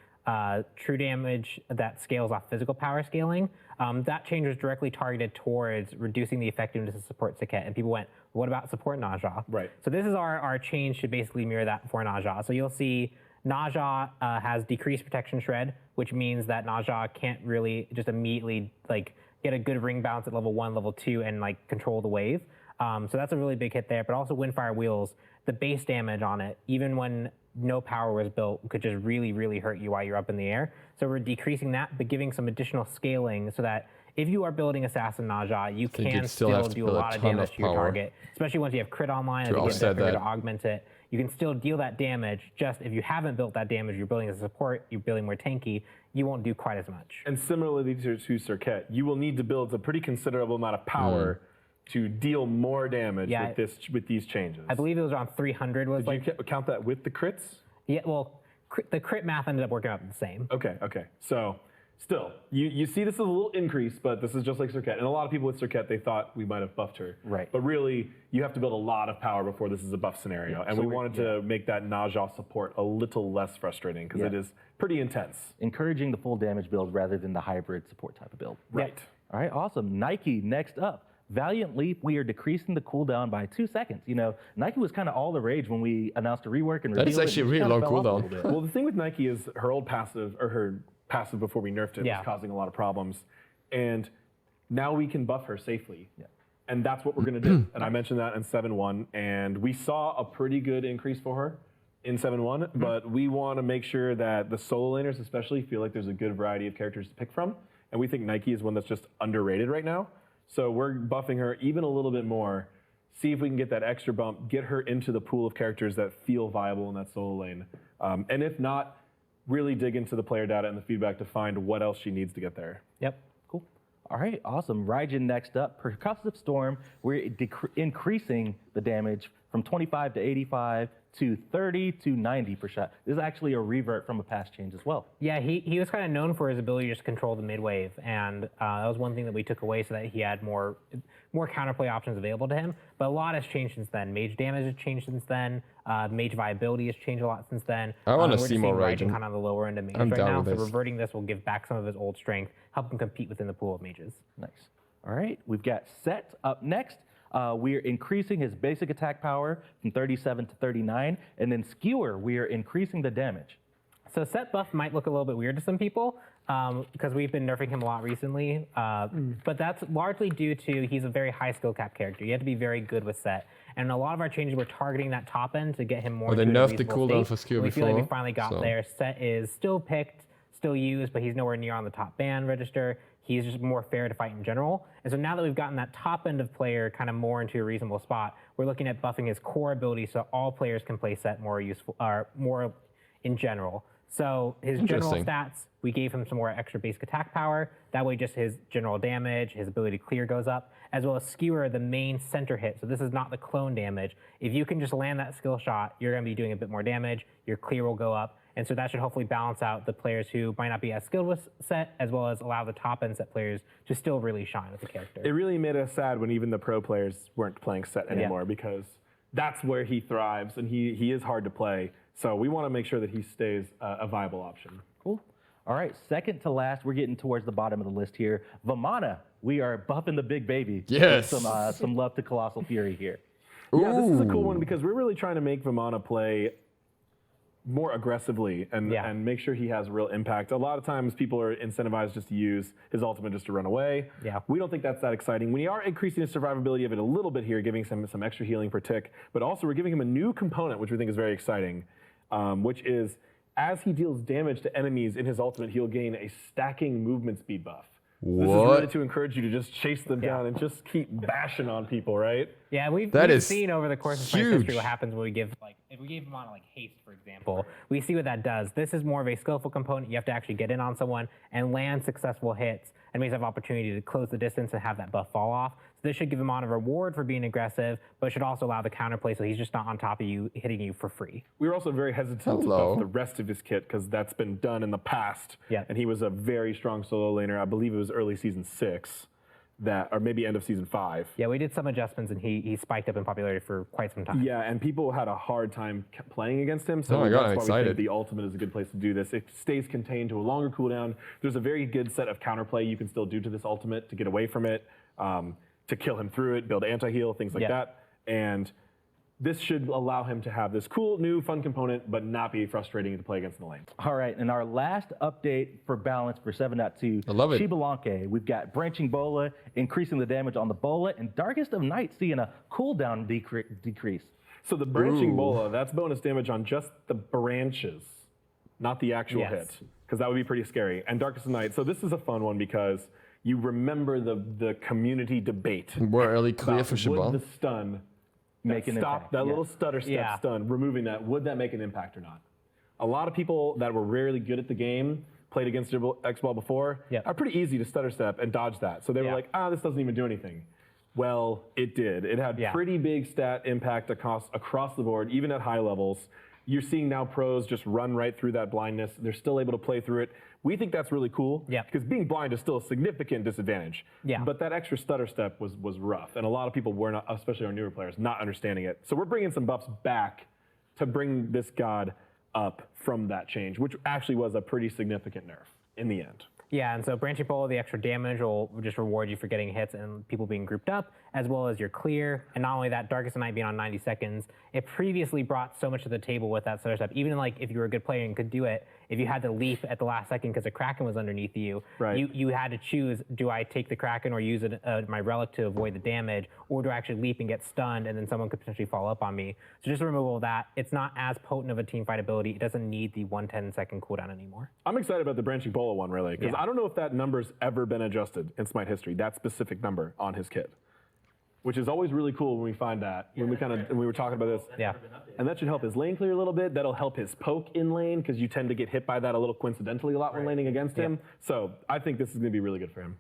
S4: true damage that scales off physical power scaling. That change was directly targeted towards reducing the effectiveness of support Cirquet, and people went, what about support Naja? So this is our change to basically mirror that for Naja. So you'll see Naja has decreased protection shred, which means that Naja can't really just immediately get a good ring bounce at level 1, level 2, and control the wave. So that's a really big hit there. But also Windfire Wheels, the base damage on it, even when no power was built, could just really, really hurt you while you're up in the air. So we're decreasing that, but giving some additional scaling so that if you are building Assassin Naja, you can still do a lot of damage to your target, especially once you have crit online and you get that to augment it. You can still deal that damage, just if you haven't built that damage, you're building as a support, you're building more tanky, you won't do quite as much.
S3: And similarly to Cirquet, you will need to build a pretty considerable amount of power to deal more damage with these changes.
S4: I believe it was around 300.
S3: Did you count that with the crits?
S4: Yeah, well, the crit math ended up working out the same.
S3: Okay. So still, you see this is a little increase, but this is just like Serket. And a lot of people with Serket, they thought we might have buffed her.
S1: Right.
S3: But really, you have to build a lot of power before this is a buff scenario. And we wanted to make that Naja support a little less frustrating because it is pretty intense.
S1: Encouraging the full damage build rather than the hybrid support type of build.
S3: Right.
S1: All right, awesome. Nike, next up. Valiant Leap, we are decreasing the cooldown by 2 seconds. You know, Nike was kind of all the rage when we announced a rework and
S2: that is actually a really low cooldown.
S3: Well, the thing with Nike is her old passive, or her passive before we nerfed it, was causing a lot of problems. And now we can buff her safely. Yeah. And that's what we're going to do. And I mentioned that in 7.1. And we saw a pretty good increase for her in 7.1. But we want to make sure that the solo laners especially feel like there's a good variety of characters to pick from. And we think Nike is one that's just underrated right now. So we're buffing her even a little bit more, see if we can get that extra bump, get her into the pool of characters that feel viable in that solo lane. And if not, really dig into the player data and the feedback to find what else she needs to get there.
S1: Yep, cool. All right, awesome. Raijin next up. Percussive Storm, we're increasing the damage from 25 to 85 to 30 to 90%. This is actually a revert from a patch change as well.
S4: Yeah, he was kind of known for his ability to just control the mid wave, and that was one thing that we took away so that he had more counterplay options available to him. But a lot has changed since then. Mage damage has changed since then. Mage viability has changed a lot since then.
S2: I want to see more Raijin.
S4: Kind of on the lower end of mage right now, so reverting this will give back some of his old strength, help him compete within the pool of mages.
S1: Nice. All right, we've got Set up next. We are increasing his basic attack power from 37 to 39, and then Skewer, we are increasing the damage.
S4: So Set buff might look a little bit weird to some people because we've been nerfing him a lot recently, but that's largely due to he's a very high skill cap character. You have to be very good with Set, and a lot of our changes we're targeting that top end to get him more.
S2: They nerfed the cooldown for Skewer before.
S4: We feel like we finally got there. Set is still picked, still used, but he's nowhere near on the top ban register. He's just more fair to fight in general. And so now that we've gotten that top end of player kind of more into a reasonable spot, we're looking at buffing his core ability so all players can play Set more useful, or more in general. So his general stats, we gave him some more extra basic attack power. That way just his general damage, his ability to clear goes up, as well as Skewer, the main center hit. So this is not the clone damage. If you can just land that skill shot, you're gonna be doing a bit more damage, your clear will go up, and so that should hopefully balance out the players who might not be as skilled with Set, as well as allow the top end Set players to still really shine with the character.
S3: It really made us sad when even the pro players weren't playing Set anymore because that's where he thrives and he is hard to play. So we want to make sure that he stays a viable option.
S1: Cool. All right, second to last, we're getting towards the bottom of the list here. Vimana, we are buffing the big baby.
S2: Yes.
S1: Some love to Colossal Fury here.
S3: Yeah, this is a cool one because we're really trying to make Vimana play more aggressively and make sure he has real impact. A lot of times people are incentivized just to use his ultimate just to run away.
S4: Yeah.
S3: We don't think that's that exciting. We are increasing the survivability of it a little bit here, giving him some extra healing per tick, but also we're giving him a new component, which we think is very exciting, which is as he deals damage to enemies in his ultimate, he'll gain a stacking movement speed buff. This is really to encourage you to just chase them down and just keep bashing on people, right?
S4: Yeah, we've seen over the course of SMITE's history what happens when we give, like, if we gave him on like haste, for example, we see what that does. This is more of a skillful component. You have to actually get in on someone and land successful hits, and we have opportunity to close the distance and have that buff fall off. So this should give him on a reward for being aggressive, but should also allow the counterplay so he's just not on top of you, hitting you for free.
S3: We were also very hesitant to buff the rest of his kit because that's been done in the past.
S4: Yeah.
S3: And he was a very strong solo laner. I believe it was early season 6. Or maybe end of season 5.
S4: Yeah, we did some adjustments and he spiked up in popularity for quite some time.
S3: Yeah, and people had a hard time playing against him. So
S2: oh my God,
S3: that's
S2: I'm
S3: why
S2: excited.
S3: we think the ultimate is a good place to do this. It stays contained to a longer cooldown. There's a very good set of counterplay you can still do to this ultimate to get away from it, to kill him through it, build anti-heal, things like that. And this should allow him to have this cool, new, fun component, but not be frustrating to play against in the lane.
S1: All right, and our last update for balance for 7.2,
S2: I love it.
S1: Shibalanke. We've got Branching Bola, increasing the damage on the Bola, and Darkest of Night seeing a cooldown decrease.
S3: So the Branching Bola, that's bonus damage on just the branches, not the actual hit, because that would be pretty scary. And Darkest of Night, so this is a fun one because you remember the community debate.
S2: More early clear for
S3: Would
S2: Shibal.
S3: the stun
S1: make an impact?
S3: That little stutter step stun, removing that, would that make an impact or not? A lot of people that were rarely good at the game, played against X-Ball before, are pretty easy to stutter step and dodge that. So they were like, this doesn't even do anything. Well, it did. It had pretty big stat impact across the board, even at high levels. You're seeing now pros just run right through that blindness. They're still able to play through it. We think that's really cool.
S4: Yeah.
S3: Because being blind is still a significant disadvantage.
S4: Yeah.
S3: But that extra stutter step was rough. And a lot of people were not, especially our newer players, not understanding it. So we're bringing some buffs back to bring this god up from that change, which actually was a pretty significant nerf in the end.
S4: Yeah, and so branching pole, the extra damage will just reward you for getting hits and people being grouped up, as well as your clear. And not only that, Darkest Night being on 90 seconds, it previously brought so much to the table with that stutter step. Even like if you were a good player and could do it, if you had to leap at the last second because a Kraken was underneath you, you had to choose, do I take the Kraken or use my relic to avoid the damage, or do I actually leap and get stunned and then someone could potentially follow up on me? So just the removal of that, it's not as potent of a team fight ability. It doesn't need the 110-second cooldown anymore.
S3: I'm excited about the branching polo one, really, because I don't know if that number's ever been adjusted in Smite history, that specific number on his kit. Which is always really cool when we find that, when we were talking about this.
S4: Yeah.
S3: And that should help his lane clear a little bit. That'll help his poke in lane, because you tend to get hit by that a little coincidentally a lot when laning against him. So I think this is going to be really good for him.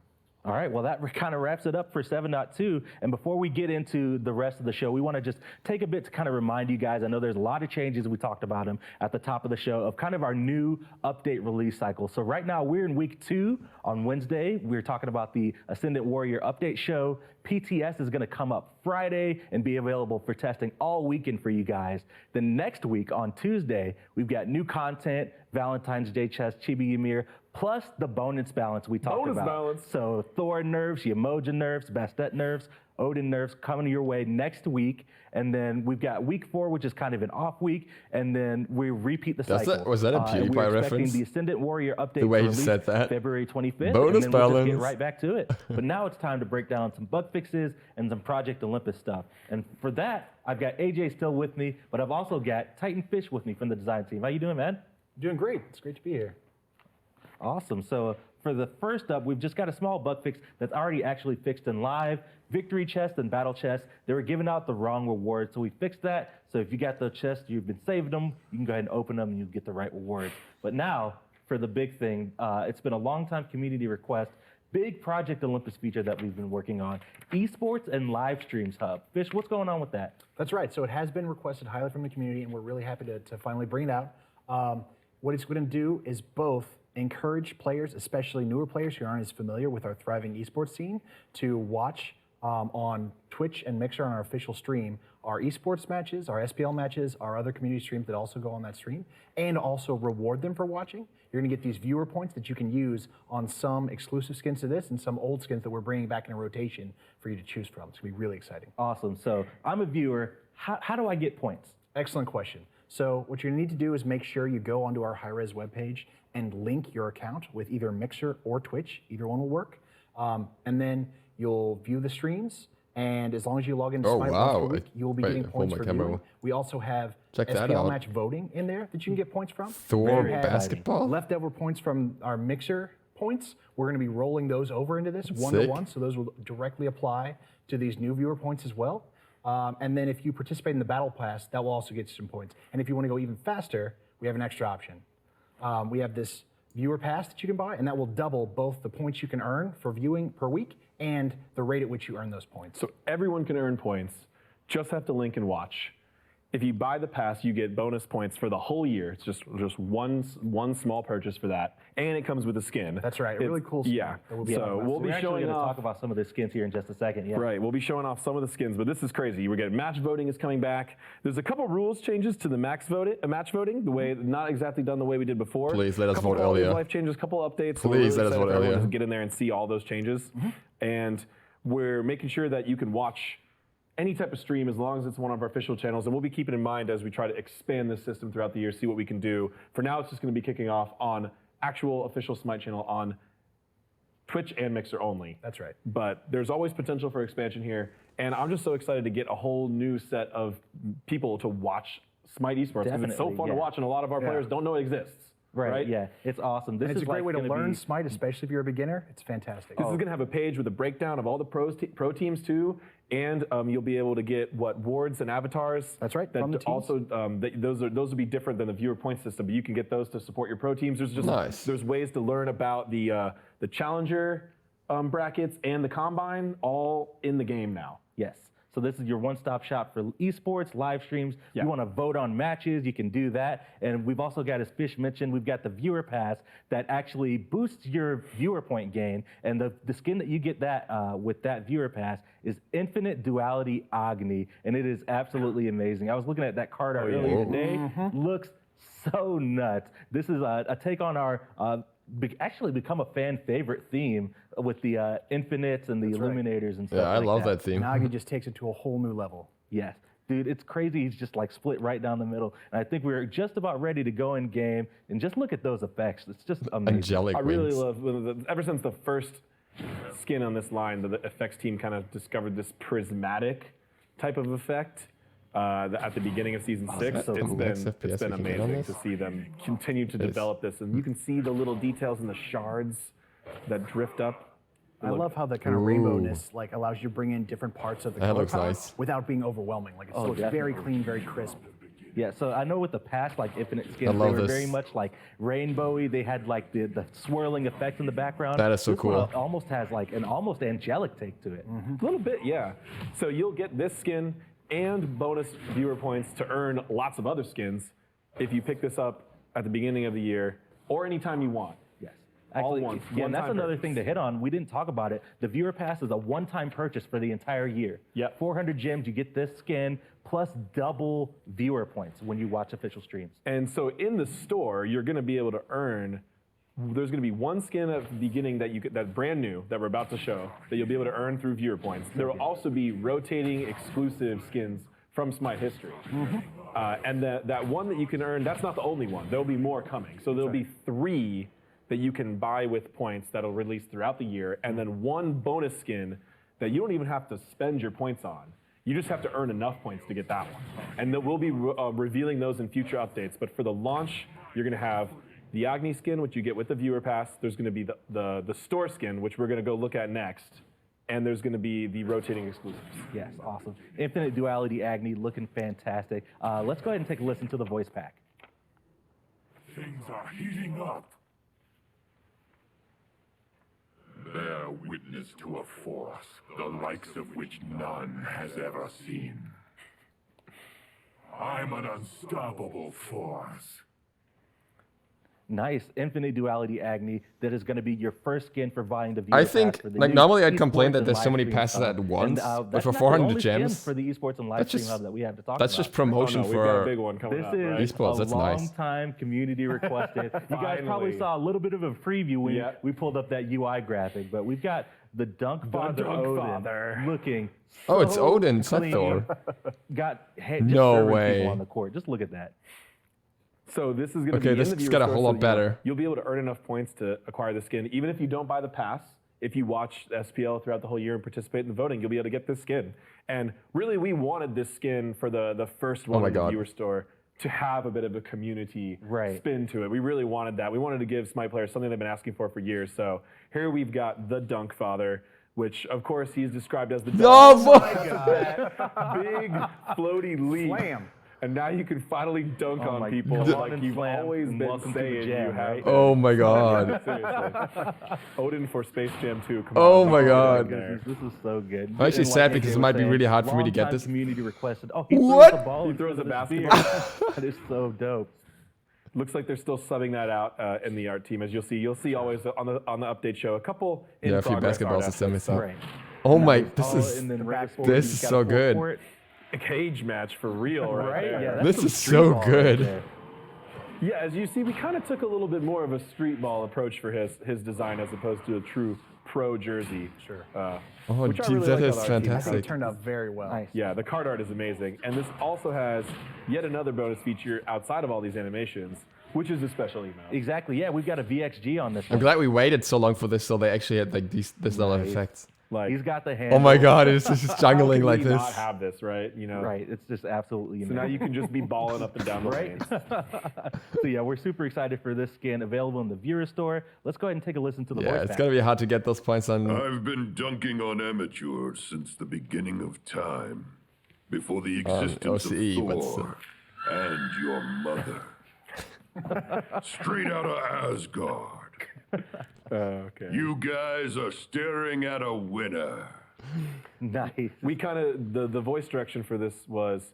S1: All right, well, that kind of wraps it up for 7.2. And before we get into the rest of the show, we want to just take a bit to kind of remind you guys, I know there's a lot of changes, we talked about them at the top of the show, of kind of our new update release cycle. So right now, we're in week 2 on Wednesday. We're talking about the Ascendant Warrior update show. PTS is going to come up Friday and be available for testing all weekend for you guys. Then next week on Tuesday, we've got new content, Valentine's Day chest, Chibi Ymir, plus the bonus balance we talked about.
S3: Balance.
S1: So Thor nerfs, your Moja nerfs, Bastet nerfs, Odin nerfs coming your way next week. And then we've got week 4, which is kind of an off week. And then we repeat the cycle.
S2: Was that a PewDiePie
S1: we're
S2: reference?
S1: expecting the Ascendant Warrior update
S2: The way
S1: to
S2: you
S1: release
S2: said that.
S1: February 25th.
S2: Bonus
S1: and then we'll just get
S2: balance.
S1: right back to it. But now it's time to break down some bug fixes and some Project Olympus stuff. And for that, I've got AJ still with me, but I've also got Titan Fish with me from the design team. How you doing, man?
S5: Doing great. It's great to be here.
S1: Awesome. So for the first up, we've just got a small bug fix that's already actually fixed in live. Victory chest and battle chest, they were giving out the wrong rewards. So we fixed that. So if you got the chest, you've been saving them, you can go ahead and open them and you get the right rewards. But now for the big thing, it's been a long time community request, big Project Olympus feature that we've been working on, eSports and live streams hub. Fish, what's going on with that?
S5: That's right. So it has been requested highly from the community, and we're really happy to finally bring it out. What it's going to do is both encourage players, especially newer players who aren't as familiar with our thriving esports scene, to watch on Twitch and Mixer on our official stream our esports matches, our SPL matches, our other community streams that also go on that stream, and also reward them for watching. You're going to get these viewer points that you can use on some exclusive skins to this and some old skins that we're bringing back in a rotation for you to choose from. It's going to be really exciting.
S1: Awesome. So I'm a viewer. How do I get points?
S5: Excellent question. So what you're going to need to do is make sure you go onto our high-res webpage and link your account with either Mixer or Twitch. Either one will work. And then you'll view the streams. And as long as you log into SMITE once per week, you will be getting points for viewing. We also have SPL match voting in there that you can get points from.
S2: Thor basketball?
S5: Leftover points from our Mixer points. We're going to be rolling those over into this one-to-one. So those will directly apply to these new viewer points as well. And then if you participate in the Battle Pass, that will also get you some points. And if you want to go even faster, we have an extra option. We have this viewer pass that you can buy, and that will double both the points you can earn for viewing per week and the rate at which you earn those points.
S3: So everyone can earn points, just have to link and watch. If you buy the pass, you get bonus points for the whole year. It's just one small purchase for that, and it comes with a skin.
S5: That's right, a really cool skin.
S3: Yeah,
S5: so
S3: we'll be showing off.
S1: Talk about some of the skins here in just a second. Yeah.
S3: Right, we'll be showing off some of the skins, but this is crazy. We're getting match voting is coming back. There's a couple rules changes to the match voting, the way not exactly done the way we did before.
S2: Please let us vote earlier.
S3: Life changes, a couple updates.
S2: Please let us vote earlier.
S3: Get in there and see all those changes, and we're making sure that you can watch any type of stream as long as it's one of our official channels, and we'll be keeping in mind as we try to expand this system throughout the year, see what we can do. For now, it's just going to be kicking off on actual official SMITE channel on Twitch and Mixer only.
S5: That's right.
S3: But there's always potential for expansion here, and I'm just so excited to get a whole new set of people to watch SMITE eSports, because it's so fun to watch, and a lot of our players don't know it exists.
S1: Right, yeah, it's awesome. This
S5: is a great way to learn SMITE, especially if you're a beginner. It's fantastic.
S3: This is going to have a page with a breakdown of all the pro teams too, and you'll be able to get wards and avatars.
S5: That's right.
S3: That
S5: from the teams.
S3: Also, those will be different than the viewer point system, but you can get those to support your pro teams. There's just there's ways to learn about the challenger brackets and the combine all in the game now.
S1: Yes. So this is your one-stop shop for esports, live streams. You want to vote on matches, you can do that. And we've also got, as Fish mentioned, we've got the viewer pass that actually boosts your viewer point gain. And the skin that you get that with that viewer pass is Infinite Duality Agni, and it is absolutely amazing. I was looking at that card art earlier today. Looks so nuts. This is a take on our actually become a fan favorite theme with the infinites and the illuminators and stuff.
S2: Yeah, I love that theme.
S5: Naga just takes it to a whole new level.
S1: Yes. Dude, it's crazy. He's just like split right down the middle. And I think we're just about ready to go in game and just look at those effects. It's just amazing.
S2: Angelic
S3: I really
S2: wings.
S3: love, ever since the first skin on this line, the effects team kind of discovered this prismatic type of effect at the beginning of season 6.
S2: So cool.
S3: It's been amazing to see them continue to develop this. And you can see the little details in the shards that drift up.
S5: I love how the kind of rainbowness like allows you to bring in different parts of the color palette without being overwhelming. Like it looks very clean, very crisp.
S1: Yeah, so I know with the past like Infinite skins, they were very much like rainbowy. They had like the swirling effect in the background.
S2: That is so cool.
S1: One almost has like an almost angelic take to it.
S3: A little bit, yeah. So you'll get this skin and bonus viewer points to earn lots of other skins if you pick this up at the beginning of the year or anytime you want.
S1: Yes. Actually, and that's another thing to hit on. We didn't talk about it. The viewer pass is a one-time purchase for the entire year.
S3: Yeah.
S1: 400 gems, you get this skin plus double viewer points when you watch official streams.
S3: And so in the store, you're going to be able to earn. There's going to be one skin at the beginning that's brand new that we're about to show that you'll be able to earn through viewer points. There will also be rotating exclusive skins from SMITE history. And that one that you can earn, that's not the only one. There'll be more coming. So there'll be 3 that you can buy with points that'll release throughout the year, and then 1 bonus skin that you don't even have to spend your points on. You just have to earn enough points to get that one. And we'll be revealing those in future updates. But for the launch, you're going to have the Agni skin, which you get with the viewer pass. There's going to be the store skin, which we're going to go look at next. And there's going to be the rotating exclusives.
S1: Yes, awesome. Infinite Duality Agni looking fantastic. Let's go ahead and take a listen to the voice pack.
S6: Things are heating up. Bear witness to a force, the likes of which none has ever seen. I'm an unstoppable force.
S1: Nice. Infinite Duality Agni. That is going to be your first skin for buying the viewer
S2: I think,
S1: pass for the
S2: like,
S1: new
S2: normally I'd
S1: esports
S2: complain that
S1: and
S2: there's so
S1: live
S2: many
S1: stream
S2: passes
S1: hub.
S2: at once,
S1: And,
S2: but for
S1: that's not the
S2: 400
S1: only skin
S2: gems
S1: for the esports and live stream hub that we have to talk
S2: that's
S1: about.
S2: just promotion
S3: We've got a
S2: for
S3: big one coming
S1: This
S3: up,
S1: is
S3: right?
S2: esports.
S1: a
S2: That's
S1: long
S2: nice.
S1: time community requested. You guys probably saw a little bit of a preview when we pulled up that UI graphic, but we've got the Dunk Father Odin looking
S2: Oh, it's Odin, it's not
S1: clean.
S2: Thor.
S1: Got just
S2: No
S1: serving
S2: way.
S1: people on the court. Just look at that.
S3: So this is going to be
S2: Okay, this
S3: in the
S2: has
S3: viewer
S2: got a
S3: store,
S2: whole
S3: so
S2: lot better.
S3: You'll be able to earn enough points to acquire the skin, even if you don't buy the pass. If you watch the SPL throughout the whole year and participate in the voting, you'll be able to get this skin. And really, we wanted this skin for the first one in the viewer store to have a bit of a community spin to it. We really wanted that. We wanted to give SMITE players something they've been asking for years. So here we've got the Dunk Father, which of course he's described as the
S2: Big
S3: floaty leap.
S5: Slam.
S3: And now you can finally dunk on people like you've always been saying you have.
S2: Oh my god.
S3: Seriously. Odin for Space Jam 2. Come
S2: Oh
S3: on.
S2: my god.
S1: This is so good.
S2: I'm actually sad because it might be really hard for me to get this.
S1: Community requested. Oh, he
S2: What?
S1: throws the ball.
S3: He throws a
S1: basketball. That is so dope.
S3: Looks like they're still subbing that out in the art team, as you'll see. You'll see always on the update show a couple
S2: Yeah, a few basketballs to send me some.
S1: Right.
S2: Oh my,
S1: This
S2: is so good.
S3: A cage match for real, right?
S1: Yeah,
S2: This is so good.
S3: Yeah, as you see, we kind of took a little bit more of a street ball approach for his design as opposed to a true pro jersey.
S5: Sure.
S2: Oh,
S3: which I
S2: geez,
S3: really
S2: that
S3: like
S2: is
S3: on our team.
S5: I think it
S2: fantastic.
S5: turned out very well.
S1: Nice.
S3: Yeah, the card art is amazing. And this also has yet another bonus feature outside of all these animations, which is a special email.
S1: Exactly. Yeah, we've got a VXG on this
S2: I'm
S1: one.
S2: glad we waited so long for this so they actually had like this level of effects.
S3: Like,
S1: He's got the hand.
S2: Oh my god, it's just jungling
S3: how
S2: like
S3: can we
S2: this.
S3: not have this, right? You know.
S1: Right. It's just absolutely
S3: So now you can just be balling up and down the lanes.
S1: So yeah, we're super excited for this skin available in the viewer store. Let's go ahead and take a listen to the voice
S2: Yeah, it's
S1: pack.
S2: gonna be hard to get those points on.
S6: I've been dunking on amateurs since the beginning of time, before the existence
S2: OCE,
S6: of
S2: but
S6: Thor and your mother. Straight out of Asgard.
S3: Okay.
S6: You guys are staring at a winner.
S1: Nice.
S3: We kind of the voice direction for this was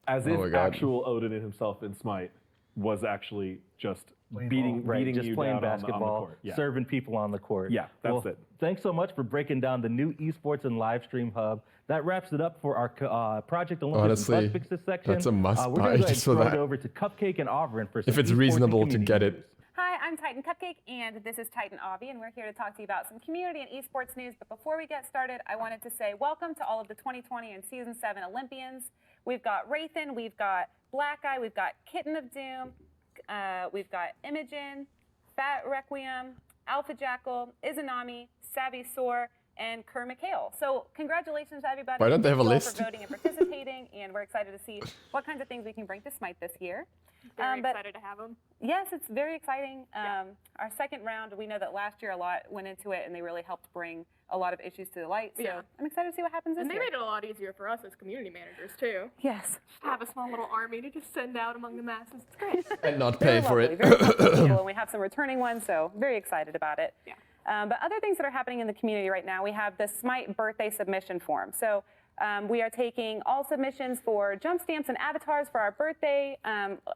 S3: as if actual Odin himself in Smite was actually just beating
S1: just
S3: you
S1: playing
S3: down
S1: basketball,
S3: on the court. Yeah.
S1: serving people on the court.
S3: Yeah, that's it.
S1: Thanks so much for breaking down the new esports and live stream hub. That wraps it up for our Project Olympus and bug fixes section.
S2: That's a must
S1: We're
S2: buy
S1: going to
S2: just for
S1: throw
S2: that.
S1: it over to Cupcake and Auburn for some
S2: if it's
S1: esports
S2: reasonable
S1: and
S2: to
S1: community
S2: get
S1: news.
S2: it.
S7: Hi, I'm Titan Cupcake, and this is Titan Avi, and we're here to talk to you about some community and esports news. But before we get started, I wanted to say welcome to all of the 2020 and Season 7 Olympians. We've got Wraithen, we've got Black Eye, we've got Kitten of Doom, we've got Imogen, Fat Requiem, Alpha Jackal, Izanami, Savvy Soar, and Kerr McHale. So congratulations to everybody.
S2: Why don't they have a
S7: Thank you all
S2: list?
S7: for voting and participating, and we're excited to see what kinds of things we can bring to Smite this year.
S8: Very excited to have them.
S7: Yes, it's very exciting. Our second round, we know that last year a lot went into it, and they really helped bring a lot of issues to the light. So I'm excited to see what happens this
S8: year.
S7: year.
S8: And they made it a lot easier for us as community managers, too.
S7: Yes.
S8: To have a small little army to just send out among the masses. It's great.
S2: And not pay for it.
S7: Very comfortable, and we have some returning ones, so very excited about it. Yeah. But other things that are happening in the community right now, we have the SMITE birthday submission form. So we are taking all submissions for jump stamps and avatars for our birthday.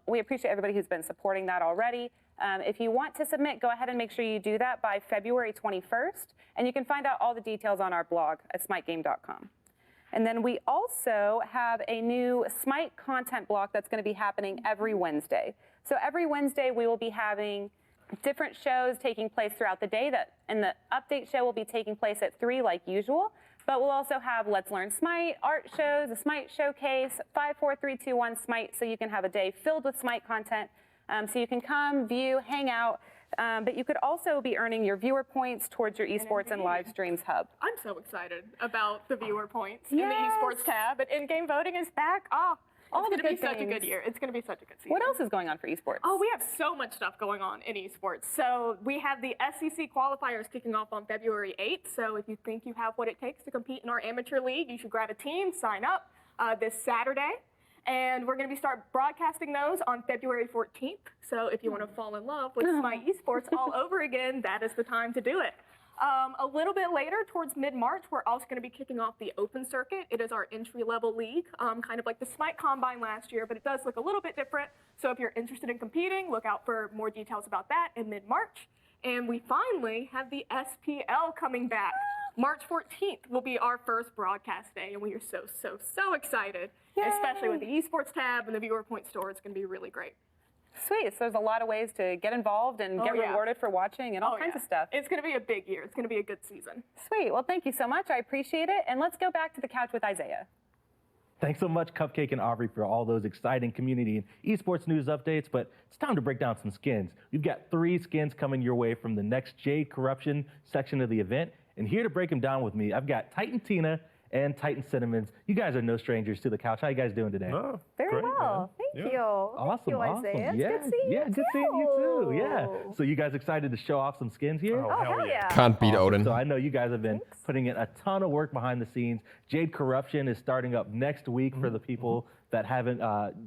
S7: We appreciate everybody who's been supporting that already. If you want to submit, go ahead and make sure you do that by February 21st. And you can find out all the details on our blog at smitegame.com. And then we also have a new SMITE content block that's going to be happening every Wednesday. So every Wednesday we will be having different shows taking place throughout the day, and the update show will be taking place at 3 like usual. But we'll also have Let's Learn Smite, art shows, a Smite showcase, 5, 4, 3, 2, 1 Smite, so you can have a day filled with Smite content. So you can come, view, hang out, but you could also be earning your viewer points towards your esports and live streams hub.
S8: I'm so excited about the viewer points in the esports tab, but in-game voting is back. It's going to be such a good year. It's going to be such a good season.
S7: What else is going on for esports?
S8: Oh, we have so much stuff going on in esports. So we have the SEC qualifiers kicking off on February 8th. So if you think you have what it takes to compete in our amateur league, you should grab a team, sign up this Saturday. And we're going to start broadcasting those on February 14th. So if you want to fall in love with Smite esports all over again, that is the time to do it. A little bit later, towards mid-March, we're also going to be kicking off the Open Circuit. It is our entry-level league, kind of like the Smite Combine last year, but it does look a little bit different. So if you're interested in competing, look out for more details about that in mid-March. And we finally have the SPL coming back. March 14th will be our first broadcast day, and we are so, so, so excited, especially with the esports tab and the viewer point store. It's going to be really great.
S7: Sweet. So there's a lot of ways to get involved and get rewarded for watching and all kinds of stuff.
S8: It's going to be a big year. It's going to be a good season.
S7: Sweet. Well, thank you so much. I appreciate it. And let's go back to the couch with Isaiah.
S1: Thanks so much, Cupcake and Aubrey, for all those exciting community and esports news updates, but it's time to break down some skins. We've got 3 skins coming your way from the next Jade Corruption section of the event, and here to break them down with me, I've got Titan Tina and Titan Cinnamons. You guys are no strangers to the couch. How you guys doing today?
S9: Oh,
S10: Very well. Thank you.
S1: Awesome,
S10: Thank you,
S1: awesome.
S10: Isaiah.
S1: Yeah,
S10: It's good seeing you.
S1: good seeing you too. Yeah. So you guys excited to show off some skins here?
S10: Oh, hell yeah.
S2: Can't beat Odin.
S1: So I know you guys have been putting in a ton of work behind the scenes. Jade Corruption is starting up next week for the people that haven't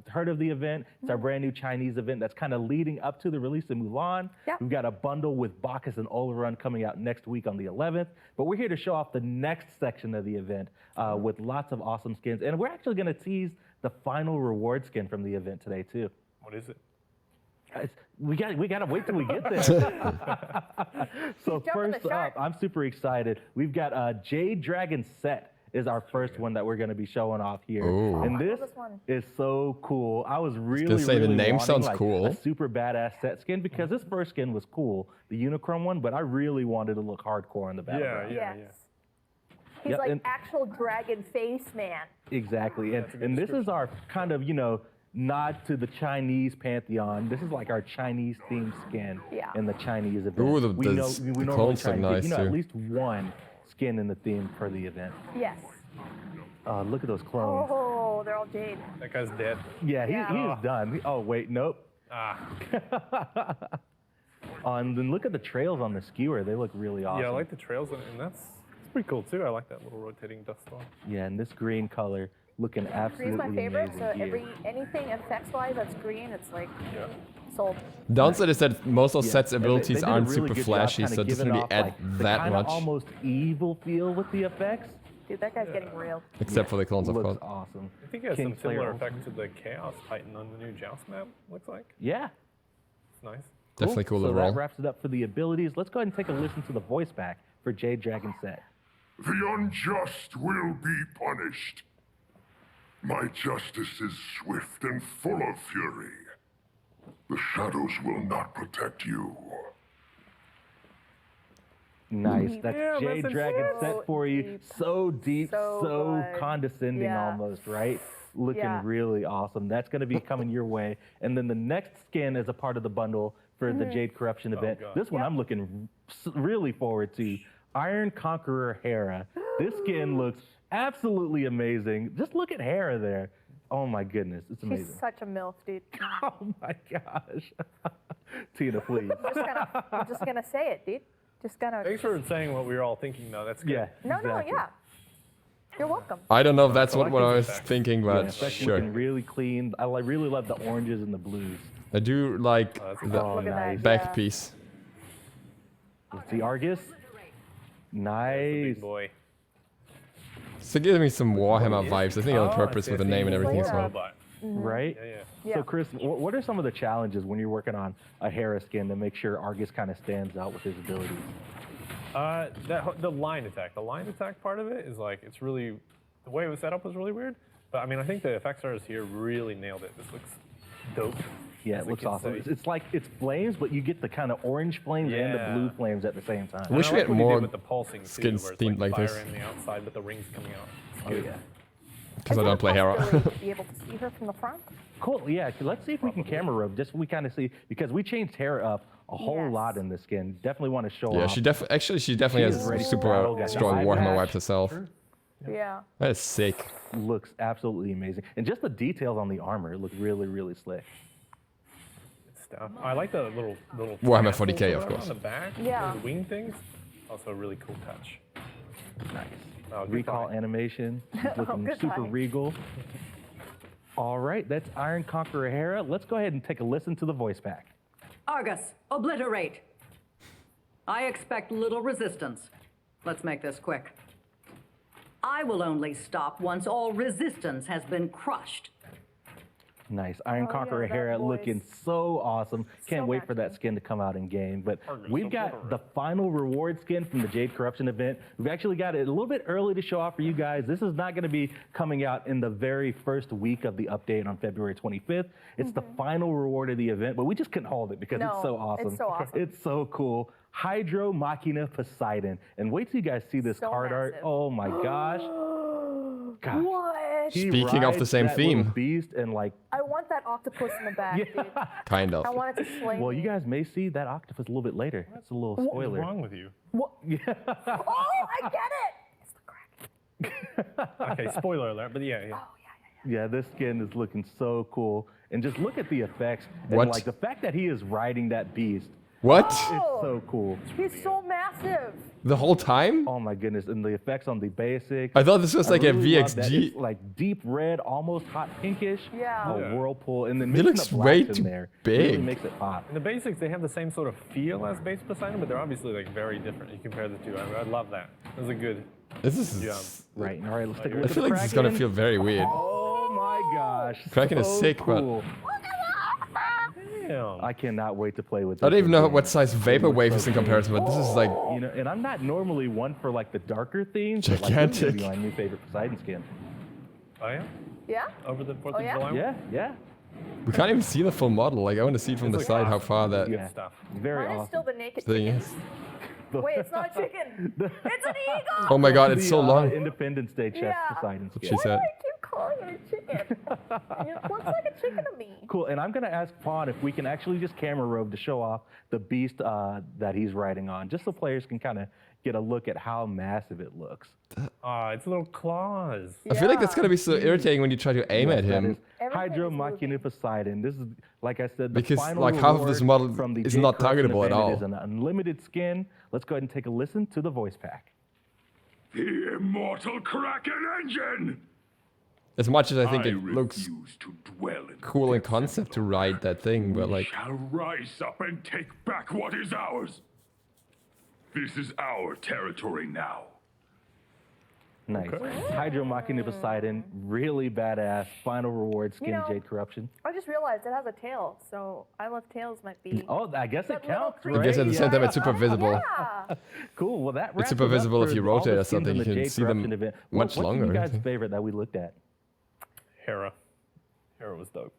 S1: heard of the event. It's our brand new Chinese event that's kind of leading up to the release of Mulan.
S10: Yeah.
S1: We've got a bundle with Bacchus and Oleron coming out next week on the 11th. But we're here to show off the next section of the event with lots of awesome skins. And we're actually going to tease the final reward skin from the event today too.
S3: What is it?
S1: Guys, we gotta wait till we get there. So first up, I'm super excited. We've got Jade Dragon Set is our first one that we're going to be showing off here.
S2: Ooh.
S1: And this is so cool. I was really,
S2: the name sounds
S1: like
S2: cool.
S1: a super badass set skin because this first skin was cool, the Unicron one, but I really wanted to look hardcore on the battleground.
S10: Yes. He's like actual dragon face man.
S1: Exactly. And this is our kind of, nod to the Chinese pantheon. This is like our Chinese themed skin in the Chinese event.
S2: Ooh,
S1: we normally try to
S2: nice
S1: get,
S2: too.
S1: at least one skin in the theme for the event.
S10: Yes.
S1: Look at those clones.
S10: Oh, they're all Jade.
S9: That guy's dead.
S1: Yeah, he is done. Oh, wait, nope. And then look at the trails on the skewer. They look really awesome.
S9: Yeah, I like the trails, and that's pretty cool too. I like that little rotating dust storm.
S1: Yeah, and this green color looking absolutely
S10: Green's my favorite,
S1: amazing.
S10: so anything effects-wise that's green, it's like sold.
S2: Downside is that most of Set's abilities
S1: they did a
S2: aren't
S1: really
S2: super
S1: good
S2: flashy,
S1: job
S2: so it doesn't
S1: giving
S2: really
S1: off,
S2: add
S1: the
S2: that
S1: kinda
S2: much.
S1: almost evil feel with the effects.
S10: Dude, that guy's getting real.
S2: Except for the clones, of course.
S1: Looks awesome.
S9: I think it has
S1: King
S9: some similar
S1: Slayer.
S9: effect to the Chaos Titan on the new Joust map, looks like.
S1: Yeah.
S9: It's nice.
S2: Definitely cool
S1: So
S2: overall.
S1: that wraps it up for the abilities. Let's go ahead and take a listen to the voice back for Jade Dragon Set.
S6: The unjust will be punished. My justice is swift and full of fury. The shadows will not protect you.
S1: Nice. That's
S9: Yeah,
S1: Jade
S9: that's
S1: Dragon
S10: so
S1: Set for you.
S10: deep.
S1: So deep,
S10: So
S1: so
S10: good.
S1: condescending
S10: Yeah.
S1: almost, right? Looking
S10: Yeah.
S1: really awesome. That's going to be coming your way. And then the next skin is a part of the bundle for the Jade Corruption event.
S9: God.
S1: This one I'm looking really forward to. Iron Conqueror Hera. This skin looks absolutely amazing. Just look at Hera there. Oh my goodness, it's
S10: She's
S1: amazing.
S10: such a MILF, dude.
S1: Oh my gosh. Tina, please.
S10: I'm just gonna say it, dude. Just gonna.
S9: Thanks for saying what we were all thinking, though. That's good.
S1: Yeah.
S10: No,
S1: exactly.
S10: yeah. You're welcome.
S2: I don't know if that's what
S9: like
S2: I
S9: those
S2: was
S9: effects.
S2: thinking,
S1: Yeah,
S2: but
S1: it's actually
S2: sure.
S1: looking really clean. I really love the oranges and the blues.
S2: I do like
S9: that's
S2: the
S1: Oh,
S10: Look at
S1: nice.
S10: that.
S2: back
S10: yeah.
S2: piece.
S1: Let's see, Argus. Nice.
S9: Big boy.
S2: So give me some Warhammer vibes. I think on purpose with the name and everything as well.
S9: Robot.
S1: Right?
S9: Yeah, yeah.
S10: Yeah.
S1: So, Chris, what are some of the challenges when you're working on a Hera skin to make sure Argus kind of stands out with his abilities?
S9: The line attack. The line attack part of it is like, it's really, the way it was set up was really weird. But I mean, I think the effects artists here really nailed it. This looks dope.
S1: Yeah,
S9: as
S1: it
S9: the
S1: looks
S9: kids
S1: awesome.
S9: say.
S1: It's like it's flames, but you get the kind of orange flames and the
S9: Yeah.
S1: blue flames at the same time.
S2: Wish
S9: And
S2: we
S9: I like
S2: had
S9: what he did
S2: more
S9: with the pulsing too,
S2: skins
S9: where it's
S2: themed like
S9: fire
S2: this.
S9: in the outside, but the rings coming out. It's
S1: Oh,
S9: good.
S1: yeah.
S2: Because I don't play Hera.
S10: To be able to see her from the front.
S1: Cool. Yeah, let's see if we can camera robe. Just so we kind of see, because we changed Hera up a whole
S10: Yes.
S1: lot in this skin. Definitely want to show
S2: Yeah,
S1: off.
S2: she definitely
S1: is
S2: has
S1: ready for
S2: super
S1: battle, got the
S2: strong
S1: eye
S2: Warhammer
S1: patch.
S2: vibes herself.
S10: Yeah.
S2: That is sick.
S1: Looks absolutely amazing. And just the details on the armor look really, really slick.
S9: Stuff. I like the little
S2: Warhammer
S9: tassels
S2: 40K, of
S9: on
S2: course.
S9: the back.
S10: Yeah.
S9: Those wing things. Also a really cool touch.
S1: Nice.
S9: Oh, good
S1: Recall
S9: fight.
S1: animation. Looking
S10: good
S1: super
S10: fight.
S1: regal. All right, that's Iron Conqueror Hera. Let's go ahead and take a listen to the voice pack.
S11: Argus, obliterate. I expect little resistance. Let's make this quick. I will only stop once all resistance has been crushed.
S1: Nice. Iron
S10: Oh,
S1: Conqueror
S10: yeah, that
S1: Hera
S10: voice.
S1: looking so awesome. Can't
S10: So
S1: wait for that
S10: matching.
S1: skin to come out in game. But
S9: Argus,
S1: we've got the final reward skin from the Jade Corruption event. We've actually got it a little bit early to show off for you guys. This is not going to be coming out in the very first week of the update on February 25th. It's the final reward of the event, but we just couldn't hold it because it's
S10: No,
S1: so awesome.
S10: it's so awesome.
S1: It's so cool. Hydro Machina Poseidon. And wait till you guys see this
S10: So
S1: card art.
S10: massive.
S1: Oh my gosh. Gosh.
S10: What?
S1: He
S2: Speaking of the
S1: rides
S2: same
S1: that little
S2: theme.
S1: beast and like,
S10: I want that octopus in the back, dude.
S2: Kind of.
S10: I want it to slay
S1: well,
S10: me.
S1: you guys may see that octopus a little bit later. That's a little
S9: What's
S1: spoiler.
S9: wrong with you?
S10: Oh, I get it. It's the crack.
S9: Okay, spoiler alert, but yeah.
S1: Yeah, this skin is looking so cool. And just look at the effects. And
S2: What?
S1: like the fact that he is riding that beast.
S2: What?
S1: It's so cool.
S10: He's so massive.
S2: The whole time?
S1: Oh my goodness. And the effects on the basic.
S2: I thought this was like a
S1: really love that.
S2: VXG.
S1: It's like deep red, almost hot pinkish.
S10: Yeah.
S1: A
S9: Yeah.
S1: whirlpool. And then
S2: It
S1: mixing
S2: looks
S1: the
S2: way
S1: blacks
S2: too
S1: in there really
S2: big.
S1: makes it pop.
S9: In the basics, they have the same sort of feel as base Poseidon, but they're obviously like very different. You compare the two. I love that. That was a good.
S2: This is.
S9: Yeah.
S1: Right. All right, let's take a
S2: I
S1: look at
S2: feel
S1: the
S2: like this is gonna
S1: Kraken.
S2: feel very weird.
S1: Oh my gosh.
S2: Kraken is
S1: so
S2: sick, but-
S1: cool.
S9: Damn.
S1: I cannot wait to play with this.
S2: I don't even know
S1: game.
S2: what size Vapor
S1: It
S2: Wave
S1: looks
S2: is in
S1: so cool.
S2: comparison, but this is like
S1: You know, and I'm not normally one for like the darker themes. But, like, this is gonna
S2: Gigantic.
S1: be my new favorite Poseidon skin.
S9: Oh yeah.
S10: Yeah?
S9: Over the 4th
S10: Oh,
S9: of
S10: yeah?
S9: July.
S1: Yeah, yeah,
S2: we can't even see the full model. Like I want to see it from
S9: It's
S2: the
S9: like
S2: side how
S9: awesome.
S2: far that
S1: yeah.
S9: Stuff.
S1: Very
S10: Mine is still
S1: awesome.
S10: the naked
S2: thing
S10: chicken.
S2: is.
S10: Wait, it's not a chicken. It's an eagle.
S2: Oh my god, it's
S1: The,
S2: so long.
S1: Independence Day chest
S10: Yeah.
S1: Poseidon
S2: What
S1: skin.
S2: she said.
S10: I keep calling it a chicken. It looks like a chicken to me.
S1: Cool, and I'm gonna ask Pawn if we can actually just camera robe to show off the beast that he's riding on, just so players can kind of get a look at how massive it looks.
S9: Ah, it's little claws.
S2: I feel like that's gonna be so irritating when you try to aim
S1: Yes,
S2: at
S1: that
S2: him.
S1: is
S10: Everything
S1: Hydro
S10: is
S1: Machina
S10: moving.
S1: Poseidon. This is, like I said, the
S2: Because,
S1: final
S2: like, half of this
S1: reward
S2: model
S1: from the
S2: is
S1: Jade
S2: not
S1: Corruption
S2: targetable at
S1: event.
S2: all.
S1: It is an unlimited skin. Let's go ahead and take a listen to the voice pack.
S6: The immortal Kraken engine!
S2: As much as I think it looks
S6: refuse to dwell in
S2: cool in
S6: the
S2: concept to ride that thing, but
S6: We
S2: like
S6: shall rise up and take back what is ours. This is our territory now.
S1: Nice. Hydro Machina Poseidon, really badass. Final reward, skin Jade Corruption.
S10: I just realized it has a tail, so I Love Tails might be.
S1: Oh, I guess it counts,
S2: I
S1: right?
S2: guess at the same time it's super visible.
S10: Yeah.
S1: Cool. Well, that
S2: It's super visible if you rotate or something. You can see them much
S1: What's
S2: longer.
S1: your guys' favorite that we looked at?
S9: Hera. Hera was dope.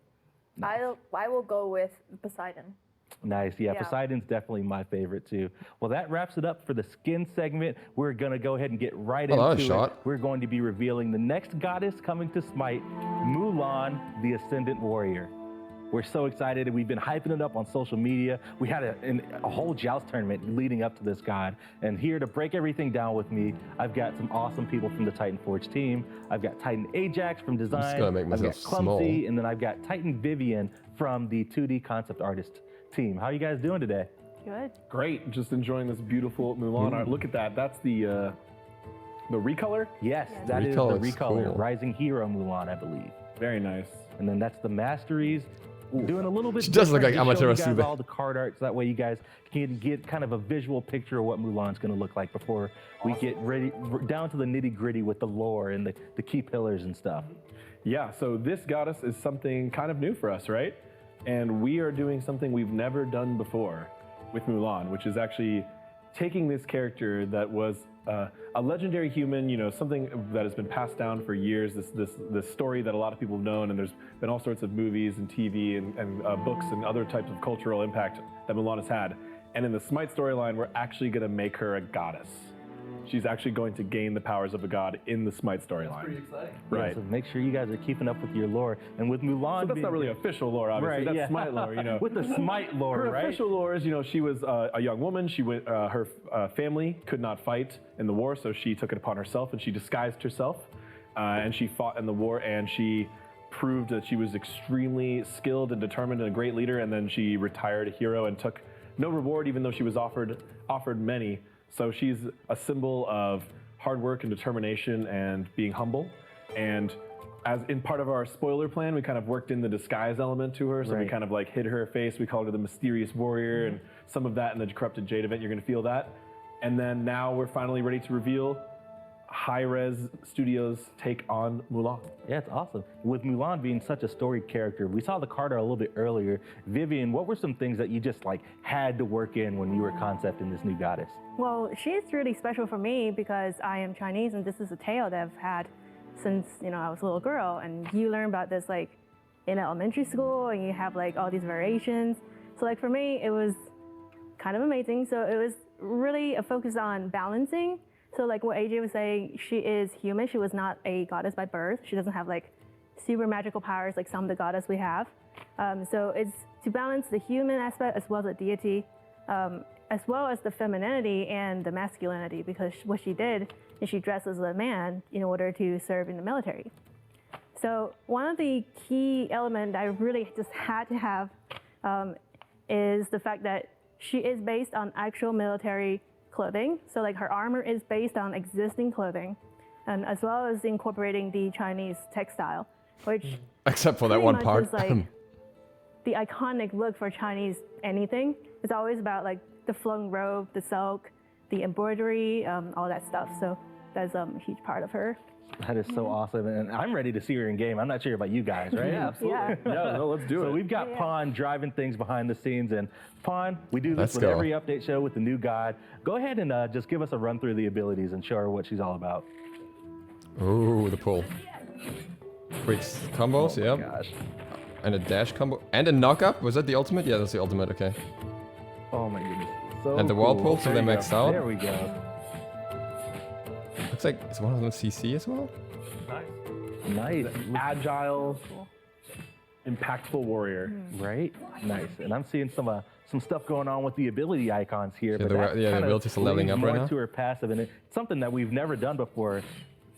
S10: I will go with Poseidon.
S1: Nice. Yeah, Poseidon's definitely my favorite too. Well, that wraps it up for the skin segment. We're going to go ahead and get right into it. We're going to be revealing the next goddess coming to Smite, Mulan, the Ascendant Warrior. We're so excited, and we've been hyping it up on social media. We had a whole Joust tournament leading up to this god. And here to break everything down with me, I've got some awesome people from the Titan Forge team. I've got Titan Ajax from design. I've got Clumsy, and then I've got Titan Vivian from the 2D concept artist team. How are you guys doing today?
S10: Good.
S3: Great. Just enjoying this beautiful Mulan art. Look at that. That's the recolor?
S1: Yes, that is the recolor. Cool. Rising Hero Mulan, I believe.
S3: Very nice.
S1: And then that's the Masteries. Doing a little bit.
S2: She does look like Amaterasu.
S1: You guys all the card art, so that way you guys can get kind of a visual picture of what Mulan's going to look like before we get ready down to the nitty gritty with the lore and the key pillars and stuff.
S3: Yeah. So this goddess is something kind of new for us, right? And we are doing something we've never done before with Mulan, which is actually taking this character that was a legendary human, you know, something that has been passed down for years, this story that a lot of people have known, and there's been all sorts of movies and TV and books and other types of cultural impact that Mulan has had. And in the Smite storyline, we're actually going to make her a goddess. She's actually going to gain the powers of a god in the Smite storyline. That's
S5: pretty exciting.
S3: Right.
S1: Yeah, so make sure you guys are keeping up with your lore. And with Mulan,
S3: so that's not really official lore, obviously.
S1: Right,
S3: that's Smite lore, you know.
S1: With the Smite lore,
S3: her
S1: right?
S3: Her official lore is, you know, she was a young woman. She went, her family could not fight in the war, so she took it upon herself and she disguised herself. And she fought in the war, and she proved that she was extremely skilled and determined and a great leader. And then she retired a hero and took no reward, even though she was offered many. So she's a symbol of hard work and determination and being humble. And as in part of our spoiler plan, we kind of worked in the disguise element to her. So we kind of like hid her face. We called her the mysterious warrior, and some of that in the corrupted Jade event, you're going to feel that. And then now we're finally ready to reveal High-Res Studios' take on Mulan.
S1: Yeah, it's awesome. With Mulan being such a storied character, we saw the card art a little bit earlier. Vivian, what were some things that you just like had to work in when you were concepting this new goddess?
S12: Well, she's really special for me because I am Chinese, and this is a tale that I've had since, you know, I was a little girl. And you learn about this like in elementary school, and you have like all these variations. So like for me, it was kind of amazing. So it was really a focus on balancing. So like what AJ was saying, she is human. She was not a goddess by birth. She doesn't have like super magical powers like some of the goddess we have. So it's to balance the human aspect as well as the deity, as well as the femininity and the masculinity, because what she did is she dressed as a man in order to serve in the military. So one of the key elements I really just had to have is the fact that she is based on actual military clothing. So like her armor is based on existing clothing, and as well as incorporating the Chinese textile, which
S2: except for that one part
S12: is like the iconic look for Chinese anything. It's always about like the flowing robe, the silk, the embroidery, all that stuff. So that's a huge part of her.
S1: That is so awesome, and I'm ready to see her in game. I'm not sure about you guys, right?
S5: Yeah, absolutely.
S12: Yeah.
S3: No, let's do it.
S1: So we've got Pawn driving things behind the scenes, and Pawn, we do this with every update show with the new god. Go ahead and just give us a run through the abilities and show her what she's all about.
S2: Oh, the pull. Quick combos,
S1: oh gosh.
S2: And a dash combo. And a knockup? Was that the ultimate? Yeah, that's the ultimate, okay.
S1: Oh my goodness. So
S2: and the wall pull, so they max out.
S1: There we go.
S2: Looks like it's one of them CC as well.
S1: Nice.
S3: Agile, impactful warrior.
S1: Right? Nice. And I'm seeing some stuff going on with the ability icons here.
S2: Yeah,
S1: but
S2: the abilities are leveling up right now.
S1: To her passive, and it's something that we've never done before.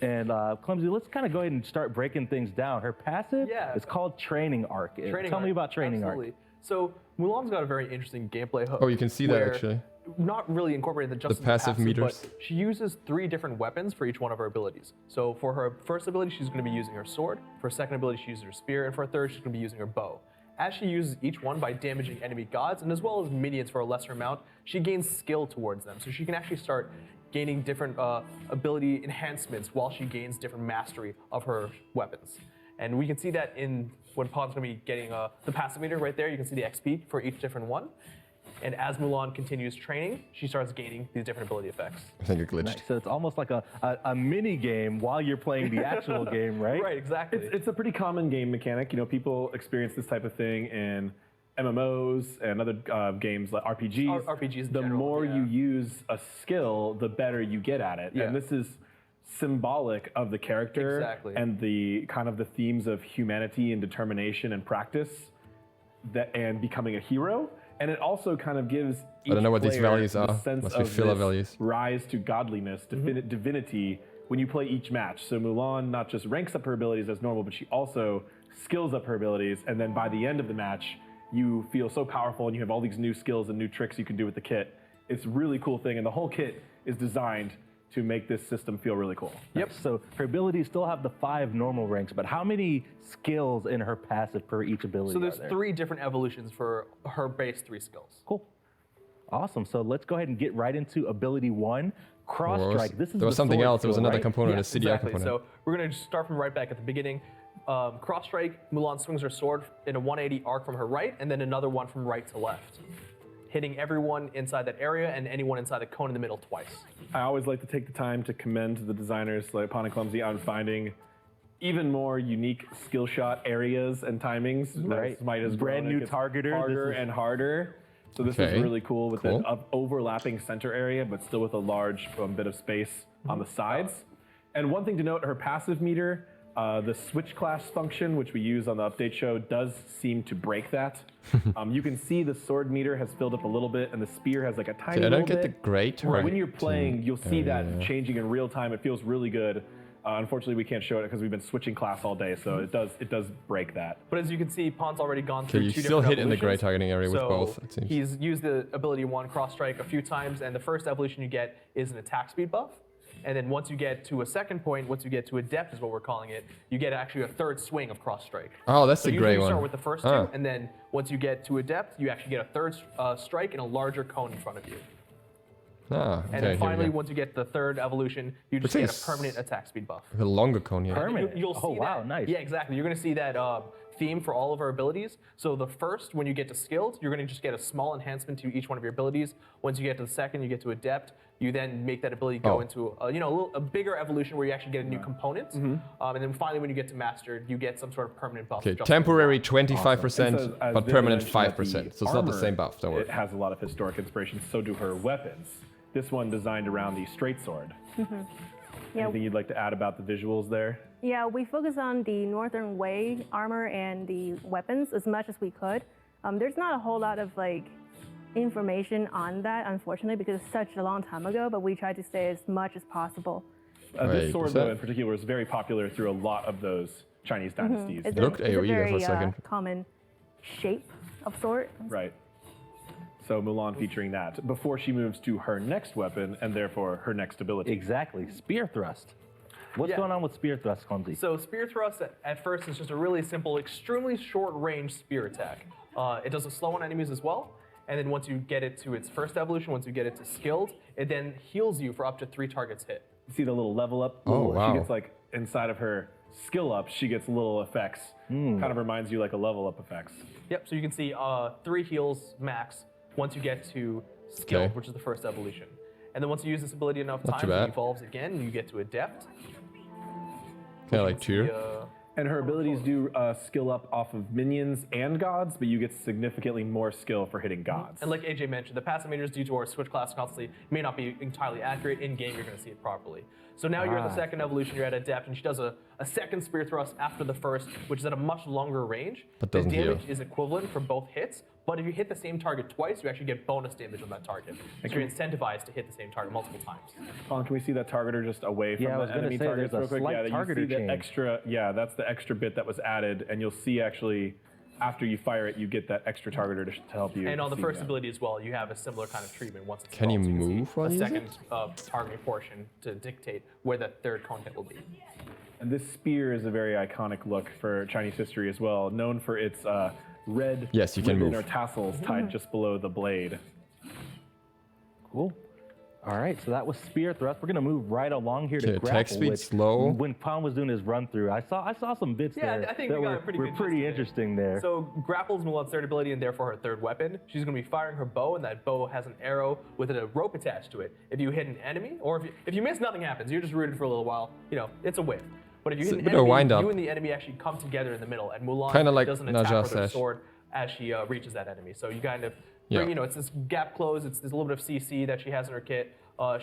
S1: And Clumsy, let's kind of go ahead and start breaking things down. Her passive is called Training Arc. Tell me about Training Arc.
S13: So Mulan's got a very interesting gameplay hook.
S2: Oh, you can see that actually.
S13: Not really incorporating the
S2: passive meters,
S13: but she uses 3 different weapons for each one of her abilities. So for her first ability, she's going to be using her sword. For her second ability, she uses her spear, and for her third, she's going to be using her bow. As she uses each one by damaging enemy gods, and as well as minions for a lesser amount, she gains skill towards them. So she can actually start gaining different ability enhancements while she gains different mastery of her weapons. And we can see that in when Pawn's going to be getting the passive meter right there. You can see the XP for each different one. And as Mulan continues training, she starts gaining these different ability effects.
S2: I think it glitched.
S1: Nice. So it's almost like a mini game while you're playing the actual game, right?
S13: Right, exactly.
S3: It's a pretty common game mechanic. You know, people experience this type of thing in MMOs and other games like RPGs.
S13: RPGs.
S3: The more you use a skill, the better you get at it. And this is symbolic of the character and the kind of the themes of humanity and determination and practice and becoming a hero. And it also kind of gives each
S2: I don't know what these values
S3: the
S2: are.
S3: sense
S2: Must be
S3: of
S2: filler
S3: this
S2: values.
S3: rise to godliness, divinity when you play each match. So Mulan not just ranks up her abilities as normal, but she also skills up her abilities. And then by the end of the match, you feel so powerful and you have all these new skills and new tricks you can do with the kit. It's a really cool thing. And the whole kit is designed to make this system feel really cool.
S1: Yep. So her abilities still have the 5 normal ranks, but how many skills in her passive per each ability?
S13: So there's
S1: are there?
S13: 3 different evolutions for her base 3 skills.
S1: Cool. Awesome. So let's go ahead and get right into ability 1, cross strike. This is
S2: there was
S1: the
S2: something
S1: sword
S2: else. There was
S1: skill,
S2: another
S1: right?
S2: component, a CDI
S13: Exactly.
S2: component.
S13: So we're going to start from right back at the beginning. Cross strike, Mulan swings her sword in a 180 arc from her right, and then another one from right to left, hitting everyone inside that area and anyone inside the cone in the middle twice.
S3: I always like to take the time to commend the designers like Pawn and Clumsy on finding even more unique skill shot areas and timings.
S1: Right.
S3: SMITE has
S1: Brand new
S3: grown. It gets
S1: targeter.
S3: harder and harder. So this is really cool with an overlapping center area, but still with a large bit of space on the sides. And one thing to note, her passive meter, the switch class function, which we use on the update show, does seem to break that. You can see the sword meter has filled up a little bit, and the spear has like a tiny little bit.
S2: I don't get the gray target.
S3: When you're playing, you'll see that changing in real time. It feels really good. Unfortunately, we can't show it because we've been switching class all day, so it does break that.
S13: But as you can see, Pawn's already gone through 2
S2: you
S13: different
S2: still hit in the
S13: evolutions.
S2: gray targeting area with
S13: So
S2: both, it seems.
S13: He's used the ability 1 cross strike a few times, and the first evolution you get is an attack speed buff. And then once you get to a second point, once you get to adept is what we're calling it, you get actually a 3rd swing of cross strike.
S2: Oh, that's the
S13: usually
S2: gray
S13: you
S2: one.
S13: start with the first 2, and then once you get to adept, you actually get a 3rd strike and a larger cone in front of you.
S2: Ah, okay,
S13: And then finally,
S2: here we go.
S13: once you get the 3rd evolution, you just get a permanent attack speed buff.
S2: A longer cone here.
S1: Permanent.
S13: You'll see
S1: wow,
S13: that.
S1: nice.
S13: Yeah, exactly. You're going to see that theme for all of our abilities. So the first, when you get to skilled, you're going to just get a small enhancement to each one of your abilities. Once you get to the second, you get to adept. You then make that ability go into a bigger evolution where you actually get a new component. And then finally, when you get to mastered, you get some sort of permanent buff.
S2: Okay, temporary 25%,
S3: So, as
S2: but
S3: Viv
S2: permanent
S3: mentioned,
S2: 5%. So it's not the
S3: armor,
S2: same buff, don't worry.
S3: It has a lot of historic inspiration, so do her weapons. This one designed around the straight sword. Anything you'd like to add about the visuals there?
S12: Yeah, we focus on the Northern Way armor and the weapons as much as we could. There's not a whole lot of information on that, unfortunately, because it's such a long time ago, but we try to say as much as possible.
S3: This sword, though, in particular, was very popular through a lot of those Chinese dynasties.
S12: It's
S2: looked
S12: it's
S2: AoE
S12: a
S2: there for a
S12: very
S2: second.
S12: common shape of sword.
S3: Right. So Mulan featuring that before she moves to her next weapon and therefore her next ability.
S1: Exactly. Spear thrust. What's going on with spear thrust, Clumsy?
S13: So spear thrust at first is just a really simple, extremely short range spear attack. It does a slow on enemies as well. And then once you get it to its first evolution, once you get it to skilled, it then heals you for up to 3 targets hit.
S3: You see the little level up?
S2: Wow.
S3: She gets inside of her skill up, she gets little effects. Kind of reminds you like a level up effects.
S13: Yep, so you can see 3 heals max once you get to skilled, which is the first evolution. And then once you use this ability enough times, it evolves again, and you get to adept.
S2: Kind of like tier.
S3: And her abilities do skill up off of minions and gods, but you get significantly more skill for hitting gods.
S13: And like AJ mentioned, the passive meters due to our switch class constantly may not be entirely accurate. In game, you're going to see it properly. So now you're at the second evolution, you're at adept, and she does a second spear thrust after the first, which is at a much longer range.
S2: But
S13: the
S2: doesn't
S13: damage
S2: heal.
S13: is equivalent for both hits, but if you hit the same target twice, you actually get bonus damage on that target. So you're incentivized to hit the same target multiple times.
S3: Colin, can we see that targeter just away from
S1: I was
S3: the
S1: gonna
S3: enemy
S1: say,
S3: targets
S1: there's a
S3: real quick?
S1: slight
S3: You
S1: targeter
S3: see that
S1: change.
S3: extra, that's the extra bit that was added, and you'll see actually after you fire it, you get that extra targeter to help you.
S13: And on the
S3: see
S13: first
S3: that.
S13: ability as well, you have a similar kind of treatment once it's
S2: Can you
S13: evolved, so
S2: move
S13: see
S2: while
S13: a
S2: you use
S13: second targeting portion to dictate where that third cone hit will be.
S3: And this spear is a very iconic look for Chinese history as well, known for its red
S2: Yes, you can
S3: ribbon
S2: move.
S3: or tassels tied just below the blade.
S1: Cool. All right, so that was spear thrust. We're gonna move right along here to grapple.
S2: Attack speed
S1: which,
S2: slow.
S1: When Pon was doing his run through, I saw some bits there
S13: I think
S1: that
S13: we got
S1: were
S13: a pretty good
S1: pretty
S13: gist of it.
S1: interesting there.
S13: So grapples Mulan's third ability and therefore her third weapon. She's going to be firing her bow, and that bow has an arrow with a rope attached to it. If you hit an enemy, or if you miss, nothing happens. You're just rooted for a little while. You know, it's a whiff. But if you hit an enemy, you and the enemy actually come together in the middle, and Mulan doesn't attack
S2: Naja
S13: with her
S2: says.
S13: sword as she reaches that enemy. So you kind of bring, you know, it's this gap close. It's this little bit of CC that she has in her kit.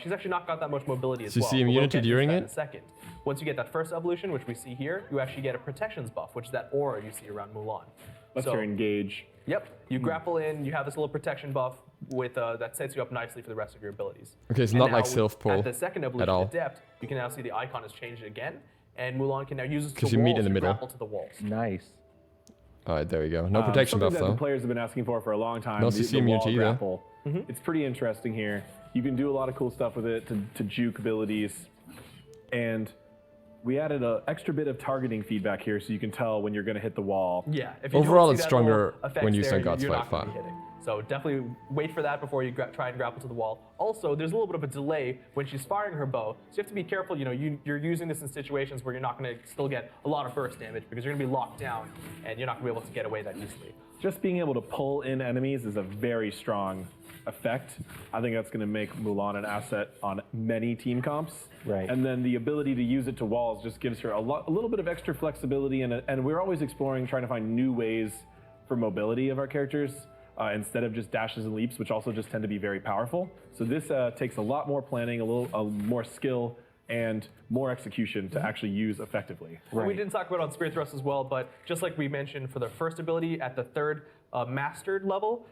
S13: She's actually not got that much mobility as well.
S2: CC immunity during it?
S13: In a second. Once you get that first evolution, which we see here, you actually get a protections buff, which is that aura you see around Mulan.
S3: That's your engage.
S13: Yep. You grapple in, you have this little protection buff with that sets you up nicely for the rest of your abilities.
S2: Okay, it's not like Sylph Pull
S13: at the second evolution, Adept, you can now see the icon has changed again, and Mulan can now use it to
S2: meet in the middle.
S13: grapple to the walls.
S1: Nice.
S2: All right, there we go. No protection buff
S3: Something
S2: though.
S3: that the players have been asking for a long time.
S2: No
S3: the
S2: CC immunity either.
S3: grapple. It's pretty interesting here. You can do a lot of cool stuff with it to juke abilities, and we added an extra bit of targeting feedback here, so you can tell when you're going to hit the wall.
S13: Yeah. If you
S2: Overall,
S13: don't
S2: it's
S13: see that
S2: stronger
S13: little
S2: when used on
S13: effects there,
S2: God's
S13: you're
S2: Fight
S13: not gonna
S2: 5.
S13: be hitting. So definitely wait for that before you try and grapple to the wall. Also, there's a little bit of a delay when she's firing her bow, so you have to be careful. You know, you're using this in situations where you're not going to still get a lot of burst damage because you're going to be locked down and you're not going to be able to get away that easily.
S3: Just being able to pull in enemies is a very strong effect. I think that's going to make Mulan an asset on many team comps.
S1: Right.
S3: And then the ability to use it to walls just gives her a little bit of extra flexibility, and we're always exploring, trying to find new ways for mobility of our characters instead of just dashes and leaps, which also just tend to be very powerful. So this takes a lot more planning, a little more skill, and more execution to actually use effectively.
S13: Right. We didn't talk about it on Spear Thrust as well, but just like we mentioned for the first ability at the third mastered level,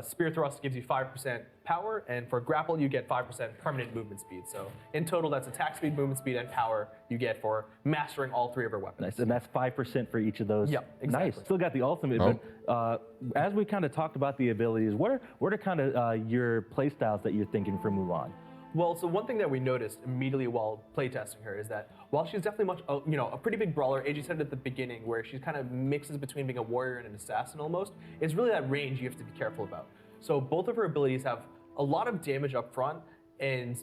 S13: Spear Thrust gives you 5% power, and for grapple you get 5% permanent movement speed. So in total, that's attack speed, movement speed, and power you get for mastering all three of her weapons.
S1: Nice, and that's 5% for each of those.
S13: Yep, exactly.
S1: Nice. Still got the ultimate, but as we kind of talked about the abilities, what are kind of your play styles that you're thinking for Mulan?
S13: Well, so one thing that we noticed immediately while playtesting her is that while she's definitely a pretty big brawler, AJ said it at the beginning, where she kind of mixes between being a warrior and an assassin almost, it's really that range you have to be careful about. So both of her abilities have a lot of damage up front,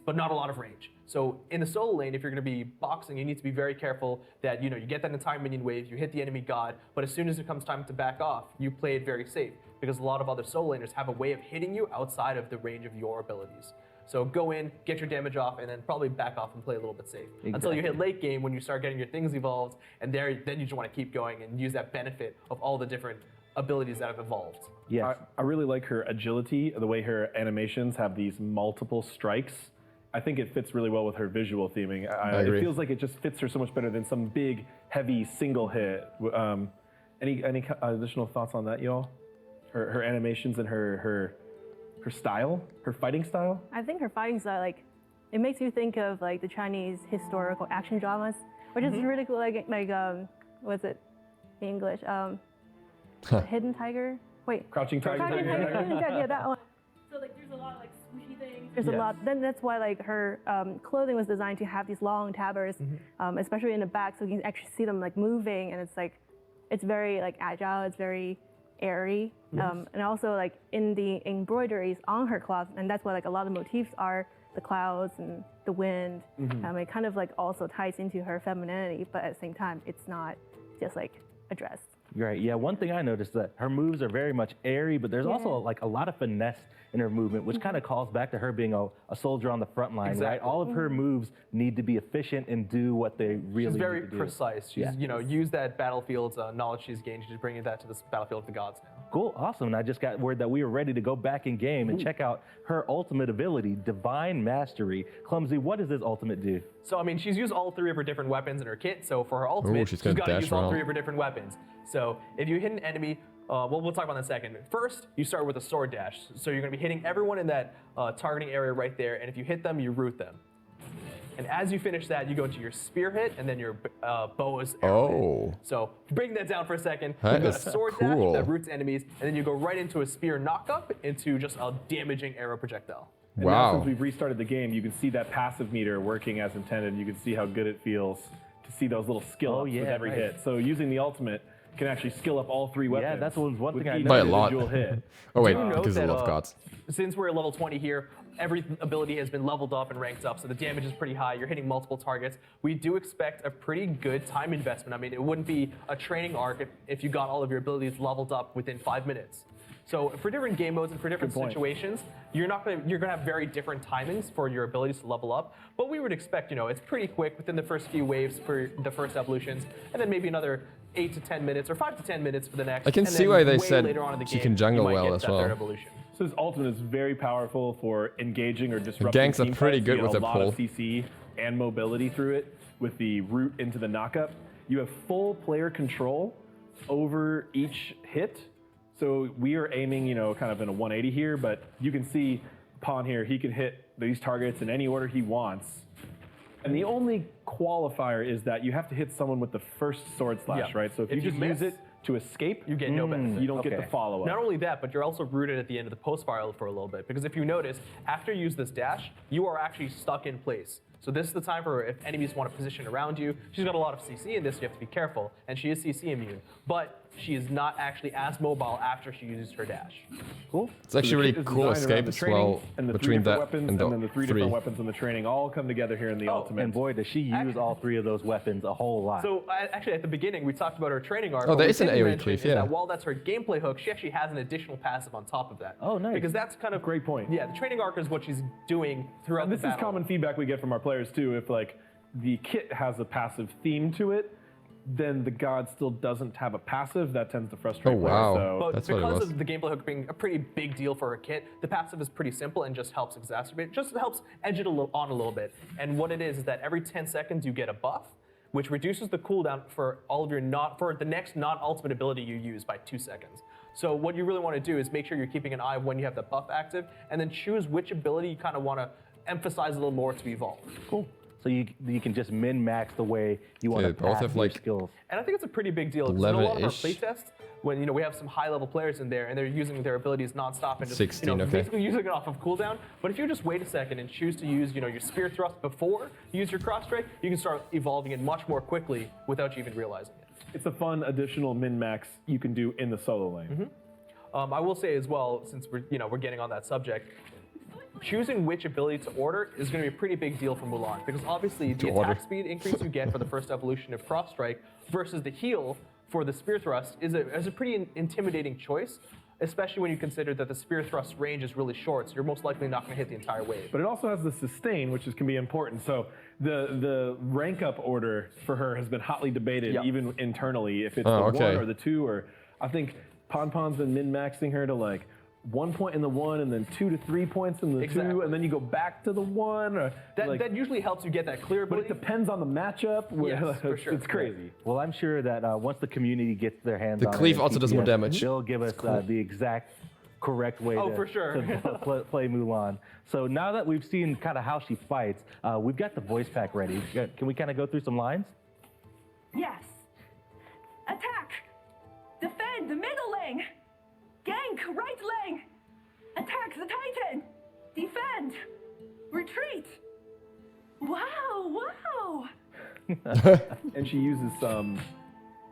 S13: but not a lot of range. So in the solo lane, if you're going to be boxing, you need to be very careful that you get that entire minion wave, you hit the enemy god, but as soon as it comes time to back off, you play it very safe, because a lot of other solo laners have a way of hitting you outside of the range of your abilities. So go in, get your damage off, and then probably back off and play a little bit safe. Exactly. Until you hit late game when you start getting your things evolved, and then you just want to keep going and use that benefit of all the different abilities that have evolved.
S3: Yes. I really like her agility, the way her animations have these multiple strikes. I think it fits really well with her visual theming.
S2: I agree.
S3: It feels like it just fits her so much better than some big, heavy single hit. Any additional thoughts on that, y'all? Her animations and her style, her fighting style?
S12: I think her fighting style, it makes you think of the Chinese historical action dramas, which is really cool. What's it in English? Hidden Tiger? Wait.
S3: Crouching Tiger.
S12: Yeah, that one. So there's a lot of swooshy things. There's a lot. Then that's why her clothing was designed to have these long tabards, especially in the back, so you can actually see them moving, and it's very agile. It's very airy, and also in the embroideries on her cloth, and that's why a lot of motifs are the clouds and the wind. It kind of also ties into her femininity, but at the same time, it's not just a dress.
S1: Right. Yeah. One thing I noticed that her moves are very much airy, but there's also a lot of finesse in her movement, which kind of calls back to her being a soldier on the front line, right? All of her moves need to be efficient and do what they really
S13: She's very
S1: need to do.
S13: precise. She's used that battlefield's knowledge she's gained. She's bringing that to this battlefield of the gods now.
S1: Cool. Awesome. And I just got word that we were ready to go back in game and check out her ultimate ability, Divine Mastery. Clumsy, what does this ultimate do?
S13: So, I mean, she's used all three of her different weapons in her kit. So for her ultimate, she's got to use all three of her different weapons. So if you hit an enemy, we'll talk about that in a second. First, you start with a sword dash. So you're going to be hitting everyone in that targeting area right there. And if you hit them, you root them. And as you finish that, you go into your spear hit, and then your bow's arrow hit. So breaking that down for a second, you've got a sword dash that roots enemies, and then you go right into a spear knockup into just a damaging arrow projectile.
S3: And now since we've restarted the game, you can see that passive meter working as intended. You can see how good it feels to see those little skill ups with every hit. So using the ultimate can actually skill up all three weapons.
S1: Yeah, that's one thing I know.
S2: By a lot.
S3: Hit.
S2: Oh wait, because of the love gods.
S13: Since we're at level 20 here, every ability has been leveled up and ranked up, so the damage is pretty high. You're hitting multiple targets. We do expect a pretty good time investment. I mean, it wouldn't be a training arc if you got all of your abilities leveled up within 5 minutes. So for different game modes and for different situations, you're gonna have very different timings for your abilities to level up. But we would expect, you know, it's pretty quick within the first few waves for the first evolutions, and then maybe another 8 to 10 minutes or 5 to 10 minutes for the next.
S2: I can see why they said she can jungle well as well.
S3: So his ultimate is very powerful for engaging or disrupting.
S2: Ganks are pretty good with
S3: a
S2: their
S3: lot
S2: pull.
S3: of CC and mobility through it with the route into the knockup. You have full player control over each hit. So we are aiming, you know, kind of in a 180 here, but you can see Pawn here, he can hit these targets in any order he wants. And the only qualifier is that you have to hit someone with the first sword slash, right? So if you just use it to escape,
S13: you get no benefit.
S3: You don't get the follow-up.
S13: Not only that, but you're also rooted at the end of the post spiral for a little bit, because if you notice, after you use this dash, you are actually stuck in place. So this is the time for if enemies want to position around you. She's got a lot of CC in this, so you have to be careful, and she is CC immune. But she is not actually as mobile after she uses her dash.
S3: Cool.
S2: It's actually really cool escape as well between that
S3: weapons, and then the three different weapons in the training all come together here in the ultimate.
S1: And boy, does she use all 3 of those weapons a whole lot.
S13: So actually, at the beginning, we talked about her training arc.
S2: Oh, there is an AoE cleave, yeah.
S13: That while that's her gameplay hook, she actually has an additional passive on top of that.
S1: Oh, nice.
S13: Because that's kind of
S3: great point.
S13: Yeah, the training arc is what she's doing throughout the battle.
S3: This is common feedback we get from our players too. If like the kit has a passive theme to it, then the god still doesn't have a passive. That tends to frustrate players. So.
S13: But because of the gameplay hook being a pretty big deal for her kit, the passive is pretty simple and just helps exacerbate, just helps edge it on a little bit. And what it is that every 10 seconds you get a buff, which reduces the cooldown for all of your for the next non-ultimate ability you use by 2 seconds. So what you really want to do is make sure you're keeping an eye when you have the buff active, and then choose which ability you kind of want to emphasize a little more to evolve.
S1: Cool. So you can just min-max the way you want to pass your skills.
S13: And I think it's a pretty big deal. In a lot of our playtests, when we have some high-level players in there and they're using their abilities nonstop and just
S2: 16,
S13: basically using it off of cooldown. But if you just wait a second and choose to use your spear thrust before you use your cross strike, you can start evolving it much more quickly without you even realizing it.
S3: It's a fun additional min-max you can do in the solo lane.
S13: I will say as well, since we're getting on that subject, choosing which ability to order is going to be a pretty big deal for Mulan, because obviously the attack speed increase you get for the first evolution of cross strike versus the heal for the spear thrust is a pretty intimidating choice, especially when you consider that the spear thrust range is really short, so you're most likely not going to hit the entire wave.
S3: But it also has the sustain, which can be important. So the rank up order for her has been hotly debated, even internally, if it's the 1 or the 2, or I think Ponpon's been min-maxing her to like 1 point in the 1 and then 2 to 3 points in the 2, and then you go back to the 1. Or
S13: that usually helps you get that clear ability.
S3: But it depends on the matchup.
S13: Yes, for sure.
S3: It's crazy.
S1: Well, I'm sure that once the community gets their hands on
S2: the cleave
S1: it,
S2: also does more damage.
S1: They'll give us the exact correct way to play Mulan. So now that we've seen kind of how she fights, we've got the voice pack ready. Can we kind of go through some lines?
S10: Yes. Attack. Defend the middle lane. Gank right lane. Attack the Titan. Defend. Retreat. Wow, wow.
S3: And she uses some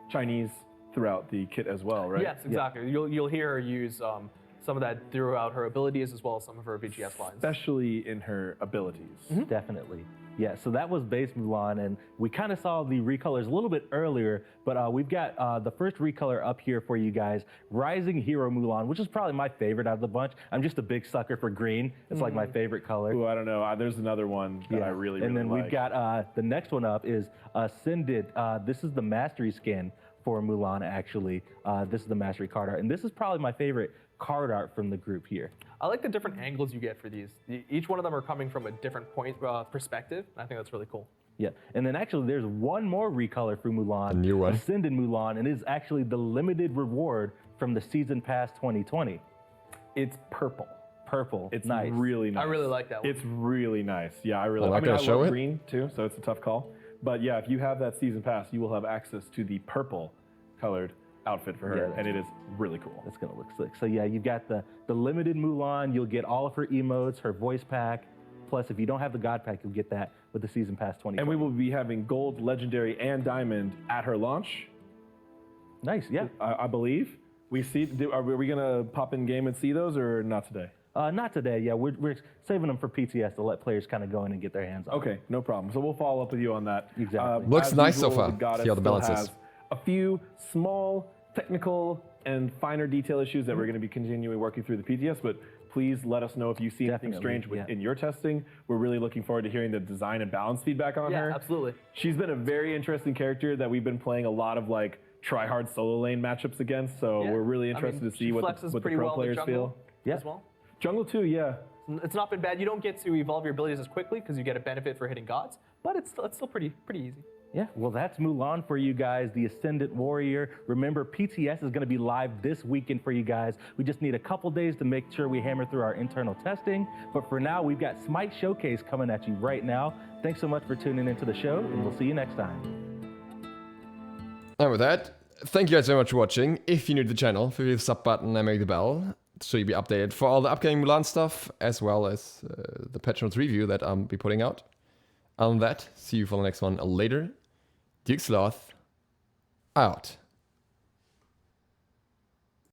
S3: Chinese throughout the kit as well, right?
S13: Yes, exactly. You'll hear her use some of that throughout her abilities as well as some of her VGS lines.
S3: Especially in her abilities.
S1: Definitely. Yeah, so that was base Mulan, and we kind of saw the recolors a little bit earlier, but we've got the first recolor up here for you guys, Rising Hero Mulan, which is probably my favorite out of the bunch. I'm just a big sucker for green. It's like my favorite color.
S3: Ooh, I don't know. There's another one that I really like.
S1: And then we've got the next one up is Ascended. This is the Mastery skin for Mulan, actually. This is the Mastery card art, and this is probably my favorite card art from the group here.
S13: I like the different angles you get for these. Each one of them are coming from a different perspective. I think that's really cool.
S1: Yeah, and then actually there's one more recolor for Mulan,
S2: a new one.
S1: Ascended Mulan, and it is actually the limited reward from the Season Pass 2020.
S3: It's purple.
S1: Purple.
S3: It's
S1: nice.
S3: really nice.
S13: I really like that one.
S3: It's really nice. Yeah, I really
S2: like
S3: it. I
S2: love
S3: green too, so it's a tough call. But yeah, if you have that Season Pass, you will have access to the purple colored outfit for her, and it is really cool.
S1: It's gonna look sick. So yeah, you've got the limited Mulan, you'll get all of her emotes, her voice pack, plus if you don't have the God pack, you'll get that with the Season Pass 2020.
S3: And we will be having Gold, Legendary, and Diamond at her launch.
S1: Nice, yeah.
S3: I believe. Are we gonna pop in game and see those, or not today?
S1: Not today. Yeah, we're saving them for PTS to let players kind of go in and get their hands on.
S3: Okay, no problem. So we'll follow up with you on that.
S1: Exactly.
S2: Looks nice so
S3: usual,
S2: far.
S3: the Goddess
S2: See how the balance
S3: still
S2: is.
S3: has a few small technical and finer detail issues that we're going to be continuing working through the PTS, but please let us know if you see anything strange in your testing. We're really looking forward to hearing the design and balance feedback on her.
S13: Yeah, absolutely.
S3: She's been a very interesting character that we've been playing a lot of like try-hard solo lane matchups against, so we're really interested to see what the pro players feel.
S13: As well.
S3: Jungle too, yeah.
S13: It's not been bad. You don't get to evolve your abilities as quickly because you get a benefit for hitting gods, but it's still pretty easy.
S1: Yeah, well, that's Mulan for you guys, the Ascendant Warrior. Remember, PTS is going to be live this weekend for you guys. We just need a couple days to make sure we hammer through our internal testing. But for now, we've got SMITE Showcase coming at you right now. Thanks so much for tuning into the show, and we'll see you next time.
S2: And with that, thank you guys very much for watching. If you're new to the channel, feel free to sub button and ring the bell so you'll be updated for all the upcoming Mulan stuff, as well as the patch notes review that I'll be putting out. On that, see you for the next one later. Duke Sloth, out.